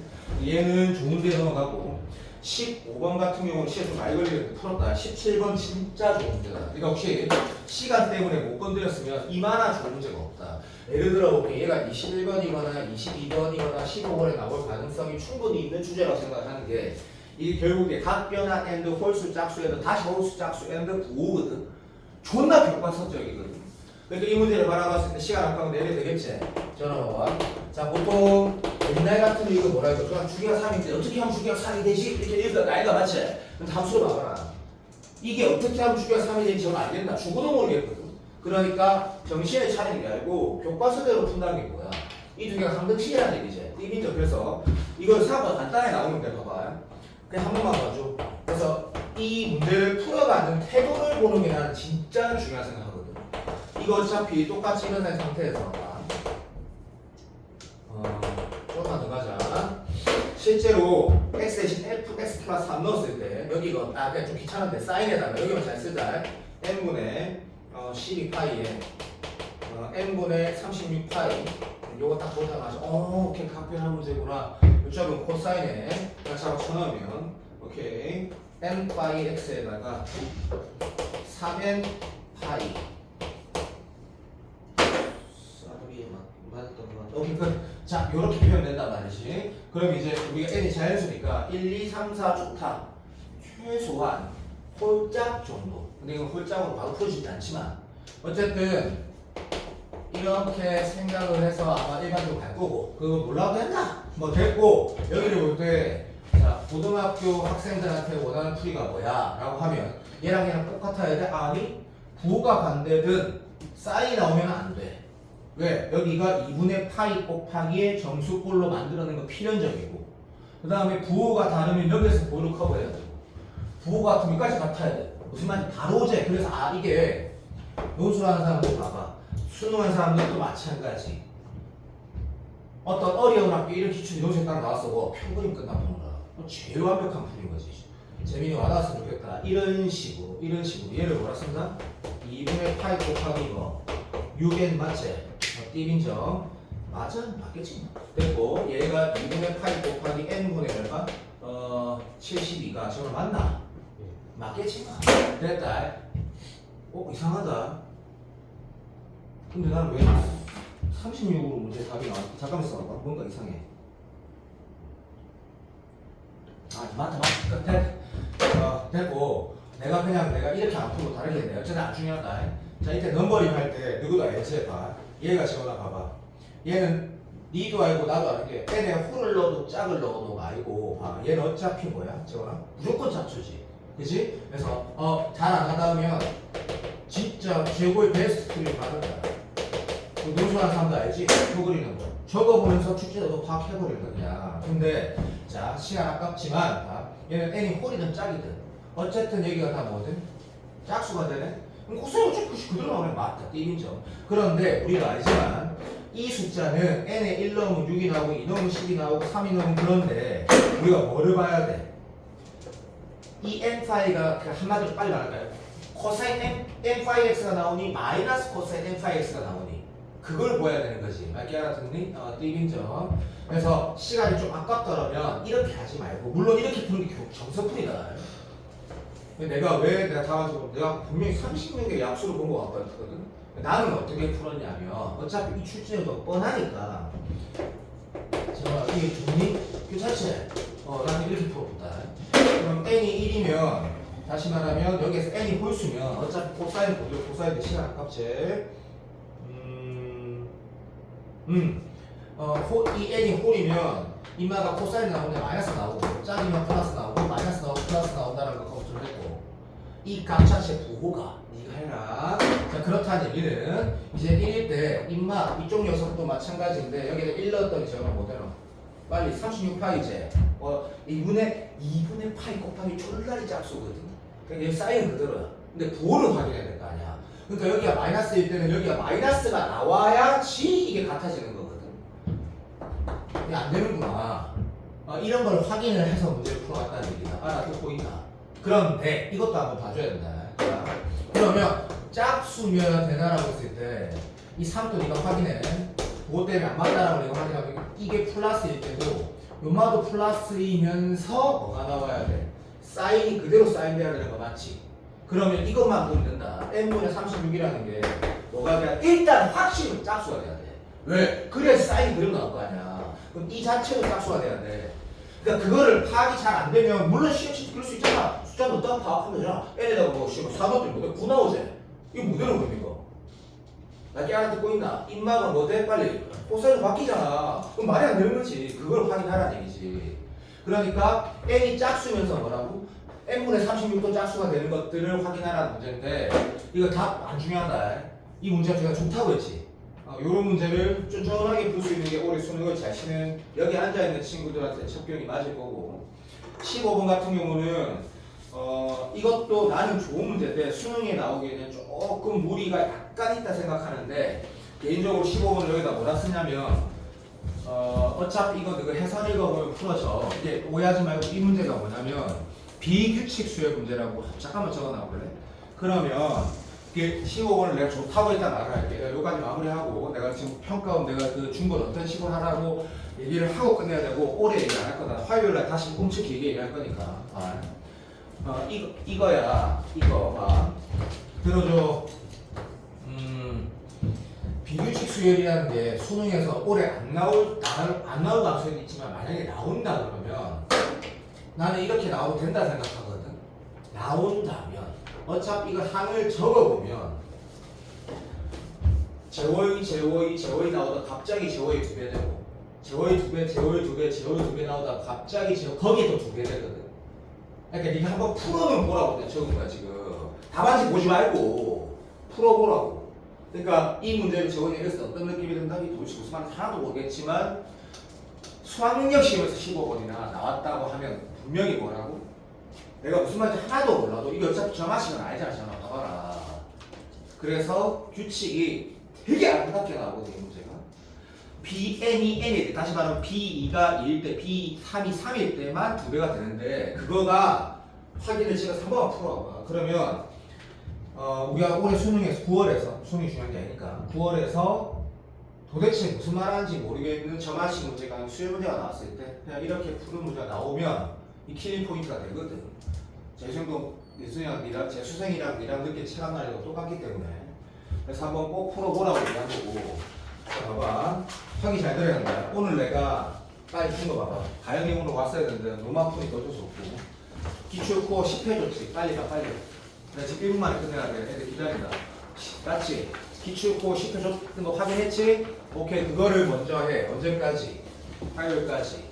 얘는 좋은데 넘어가고 15번 같은 경우는 시간 좀 많이 걸리는데 풀었다. 17번 진짜 좋은 문제다. 그러니까 혹시 시간 때문에 못 건드렸으면 이만한 좋은 문제가 없다. 예를 들어 얘가 21번이거나 22번이거나 15번에 나올 가능성이 충분히 있는 주제라고 생각하는 게 이게 결국에 각변화 앤드 홀수 짝수 앤드 다시 홀수 짝수 앤드 부호거든. 존나 교과서적이거든. 그러니까 이 문제를 바라봤을 때 시간 아까운 내려 되겠지? 전화 봐봐. 자 보통 옛날 만약 같은 경우 이거 뭐라 해도 그냥 주기가 3인데 어떻게 하면 주기가 3이 되지? 이렇게 읽을 나이가 맞지? 그럼 함수로 봐봐라. 이게 어떻게 하면 주기가 3이 되는지 저는 알겠나? 죽어도 모르겠거든. 그러니까 정신을 차리는 게 아니고 교과서대로 푼다는 게 뭐야? 이 두 개가 상등식이라는 얘기지. 띠빈죠. 그래서 이걸 생각보다 간단하게 나오는데 봐봐. 그냥 한 번만 봐줘. 그래서 이 문제를 풀어가는 태도를 보는 게 나는 진짜 중요하다 생각하거든. 이거 어차피 똑같이 일어난 상태에서 조금만 더 가자. 실제로 x 대신 f, x 플러스 3 넣었을 때 여기 이거 그냥 좀 귀찮은데 사인에다가 여기만 잘 쓰자. n분의 12파이에 n분의 36파이 요거 딱 보자마자 오케이 각변한 문제구나. 요점은 코사인에 딱 쳐넣으면 오케이 n 파이 x에다가 3n 파이 오케이 끝. 자 요렇게 표현된단 말이지. 그럼 이제 우리가 n이 자연수니까 1, 2, 3, 4 좋다. 최소한 홀짝 정도. 근데 이건 홀짝으로 바로 풀어지지 않지만 어쨌든 이렇게 생각을 해서 아마 일반적으로 갈 거고 그거 몰라도 된다 뭐 됐고 여기를 볼 때 자 고등학교 학생들한테 원하는 풀이가 뭐야 라고 하면 얘랑 얘랑 똑같아야 돼? 아니 부호가 반대든 사인이 나오면 안 돼. 왜? 여기가 2분의 파이 곱하기의 정수꼴로 만들어낸 건 필연적이고 그 다음에 부호가 다르면 여기에서 부호를 커버해야 되고 부호가 같으면 여기까지 같아야 돼. 무슨 말인지 바로 오제. 그래서 이게 논술하는 사람들 봐봐. 수능한 사람들도 마찬가지. 어떤 어려운 학교 이런 기출이 논술에 따라 나왔어. 뭐 평균이 끝나보는 거야. 제일 완벽한 풀인 거지. 재민이 와닿았으면 좋겠다. 이런 식으로 얘를 뭐라 쓴다? 2분의 파이 곱하기 이거 6n 맞지? 띠빈정 맞아? 맞겠지? 됐고 얘가 2분의 파이 곱하기 n분의 얼마? 72가 저거 맞나? 맞겠지? 됐다. 이상하다. 근데 나는 왜 36으로 문제 답이 나왔지? 잠깐만 써봐. 뭔가 이상해. 맞다. 됐고 내가 이렇게 안 풀고 다르게 했네. 어쨌든 안 중요하다. 자 이때 넘버링 할 때 누구도 알지? 봐. 얘가 지원아 봐봐. 얘는 니도 알고 나도 아는 게 n에 홀을 넣어도 짝을 넣어도 알고 봐. 얘는 어차피 뭐야? 지원아? 무조건 짝수지. 그치? 그래서 잘 안 하다 보면 진짜 최고의 베스트 풀이 받을 거야. 논술하는 사람도 알지? 표 그리는 거. 저거 보면서 축제도 파악해버리는 거냐. 근데 자 시간 아깝지만 얘는 n이 홀이든 짝이든 어쨌든 여기가 다 뭐든 짝수가 되네. 그럼 코사인 어차피 그대로 나오면 맞다. 띠인정. 그런데 우리가 알지만 이 숫자는 n에 1 넣으면 6이 나오고 2 넣으면 10이 나오고 3이 넣으면 그런데 우리가 뭐를 봐야 돼? 이 n 파이가 한마디로 빨리 말할까요? 코사인 n 파이 x가 나오니 마이너스 코사인 n 파이 x가 나오니 그걸 보여야 되는 거지. 맞게 알아듣니? 띠빈정. 그래서 시간이 좀 아깝더라면 이렇게 하지 말고 물론 이렇게 푸는 게 정석풀이다. 내가 가가지고 내가 분명히 30명의 약수를 본 것 같거든. 나는 어떻게 풀었냐면 어차피 이 출제가 뻔하니까 제가 이게 좋니? 괜찮지? 나는 이렇게 풀어본다. 그럼 n이 1이면 다시 말하면 여기에서 n이 홀수면 어차피 코사인 보죠. 코사인인데 시간 아깝지? 이 n이 홀이면 이마가 코사인 나오면 마이너스 나오고 짝이면 플러스 나오고 마이너스 나오고 플러스 나온다는 거 검토를 했고 이 값 자체 부호가 네가 해라. 자 그렇다는 얘기는 이제 1일 때 인마 이쪽 녀석도 마찬가지인데 여기에 1 넣었더니 제가 뭐대로 빨리 36파이제 2분의 파이 곱하기 졸라리 짝수거든. 그러니까 얘 사인은 그대로야. 근데 부호를 확인해야 될 거 아니야. 그러니까 여기가 마이너스일 때는 여기가 마이너스가 나와야지 이게 같아지는 거거든. 이게 안 되는구나. 이런 걸 확인을 해서 문제를 풀어갔다는 얘기다. 알아듣고 있나? 그런데 이것도 한번 봐줘야 된다. 자, 그러면 짝수면 되나라고 했을 때 이 3도 네가 확인해. 그것 때문에 안 맞다라고 내가 확인하면 이게 플러스일 때도 요마도 플러스이면서 뭐가 나와야 돼? 사인이 그대로 사인돼야 되는 거 맞지? 그러면 이것만 보면 된다. n분의 36이라는 게 뭐가 돼야 돼? 일단 확실히 짝수가 돼야 돼. 왜? 그래야지 사인이 그대로 나올 거 아니야. 그럼 이 자체도 짝수가 돼야 돼. 그러니까 그거를 파악이 잘 안 되면 물론 시험치 그럴 수 있잖아. 숫자 넣다가 파악하면 되잖아. n에다가 뭐 4 넣었더니 9 나오지? 이거 못 되는 겁니까? 나 깨알아 듣고 있나? 입막은 뭐 돼? 빨리 코사인으로 바뀌잖아. 그럼 말이 안 되는 거지. 그걸 확인하라는 얘기지. 그러니까 n이 짝수면서 뭐라고? n분의 36도 짝수가 되는 것들을 확인하라는 문제인데 이거 답 안 중요하다. 이 문제가 제가 좋다고 했지. 이런 문제를 쫀쫀하게 풀 수 있는 게 올해 수능을 잘 치는 여기 앉아있는 친구들한테 첩경이 맞을 거고 15번 같은 경우는 이것도 나는 좋은 문제인데 수능에 나오기에는 조금 무리가 약간 있다 생각하는데 개인적으로 15번을 여기다 뭐라 쓰냐면 어차피 이거 너가 해설 읽어보면 풀어져. 이게 오해하지 말고 이 문제가 뭐냐면 비규칙 수열 문제라고 잠깐만 적어 놔볼래? 그러면 이게 15번을 내가 좋다고 일단 말을 할게. 내가 여기까지 마무리하고 내가 지금 평가원 내가 그 준 걸 어떤 식으로 하라고 얘기를 하고 끝내야 되고 올해 얘기 안 할 거다. 화요일날 다시 엄청 길게 얘기할 거니까. 이거야. 이거 봐. 들어줘. 비규칙 수열이라는 게 수능에서 올해 안 나올 가능성이 있지만 만약에 나온다 그러면 나는 이렇게 나오도 된다 생각하거든. 나온다면 어차피 이거 항을 적어보면 제워이 나오다 갑자기 제워이 2배 되고 제워이 2배 나오다 갑자기 거기 또 2배 되거든. 그러니까 네가 한번 풀어는 보라고 내가 적은 거야 지금. 답안지 보지 말고 풀어보라고. 그러니까 이 문제를 적어내렸을 때 어떤 느낌이 든다? 이 도대체 무슨 말인지 하나도 모르겠지만 수학능력 시험에서 15번이나 나왔다고 하면 분명히 뭐라고? 내가 무슨 말인지 하나도 몰라도 이거 어차피 점화식은 알잖아. 봐봐라. 그래서 규칙이 되게 아름답게 나오거든 이 문제가. Bn이 n일 때 다시 말하면 B2가 2일 때 B3이 3일 때만 2배가 되는데 그거가 확인을 제가 3번만 풀어봐. 그러면 우리가 올해 수능에서 9월에서 수능이 중요한 게 아니니까 9월에서 도대체 무슨 말하는지 모르겠는 점화식 문제가 수열 문제가 나왔을 때 그냥 이렇게 푸는 문제가 나오면 이 킬링 포인트가 되거든. 재수생도 예수생이랑 재수생이랑 니랑 늦게 체감 날리고 똑같기 때문에 그래서 한번 꼭 풀어보라고 얘기한 거고. 자, 봐봐. 확인 잘 들어야 한다. 오늘 내가 빨리 푼 거 봐봐. 가영님으로 왔어야 되는데 너무 아프니까 어쩔 수 없고 기출코 10회 줬지. 빨리 가 빨리. 나 지금 1분 만에 끝내야 돼. 애들 기다린다. 맞지? 기출코 10회 줬던 거 확인했지? 오케이. 그거를 먼저 해. 언제까지? 화요일까지.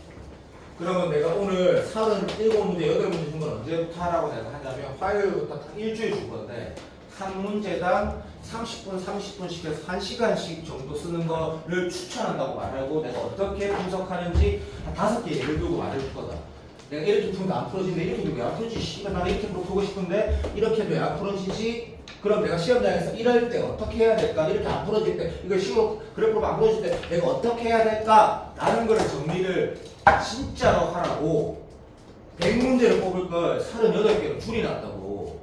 그러면 내가 오늘 37문제, 8문제 준 건 언제부터 하라고 내가 하냐면 화요일부터 딱 일주일 줄 건데 3문제당 30분씩 해서 1시간씩 정도 쓰는 거를 추천한다고 말하고 내가 어떻게 분석하는지 한 5개 예를 들고 말해줄 거다. 내가 이렇게 풀면 안 풀어지는데 이렇게 풀면 왜 안 풀어지지? 씨발 나는 이렇게 풀고 싶은데 이렇게 왜 안 풀어지지? 그럼 내가 시험장에서 이럴 때 어떻게 해야 될까? 이렇게 안 풀어질 때 이거 식으로 그래프가 안 풀어질 때 내가 어떻게 해야 될까? 라는 거를 정리를 진짜로 하라고 100문제를 뽑을 걸 38개로 줄여놨다고.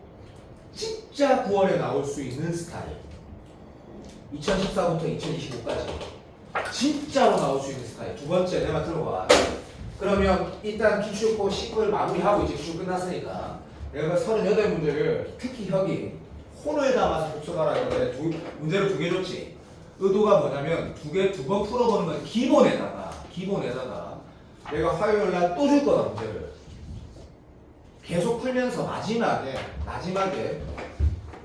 진짜 9월에 나올 수 있는 스타일 2014부터 2025까지 진짜로 나올 수 있는 스타일. 두 번째 내 말 들어봐. 그러면 일단 기출코 10을 마무리하고 이제 기출 끝났으니까 내가 38문제를 특히 혁이 혼을 담아서 복습하라 했는데 문제를 2개 줬지. 의도가 뭐냐면 두 번 풀어보는 건 기본에다가 내가 화요일날 또 줄 거다 문제를 계속 풀면서 마지막에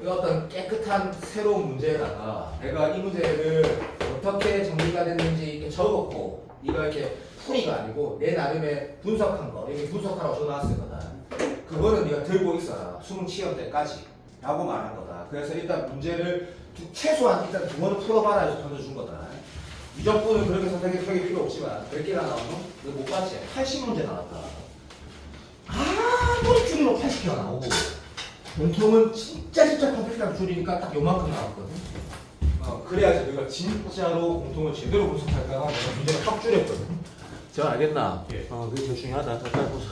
어떤 깨끗한 새로운 문제에다가 내가 이 문제를 어떻게 정리가 됐는지 이렇게 적었고 이거 이렇게 풀이가 아니고 내 나름의 분석한 거 이렇게 분석하라고 써놨을 거다. 그거는 네가 들고 있어라 수능 시험 때까지 라고 말한 거다. 그래서 일단 문제를 최소한 일단 2번을 풀어봐라 해서 던져준 거다. 미적분은 그렇게 선택이 필요 없지만 몇 개나 나오노? 너 못 봤지? 80문제 나왔다. 아무리 줄이면 80개가 나오고 공통은 진짜 컴플렉스한 줄이니까 딱 요만큼 나왔거든. 그래야지 내가 진짜로 공통을 제대로 분석할까 내가 문제를 확 줄였거든. 저 알겠나? 예. 그게 제일 중요하다. 잘 보자.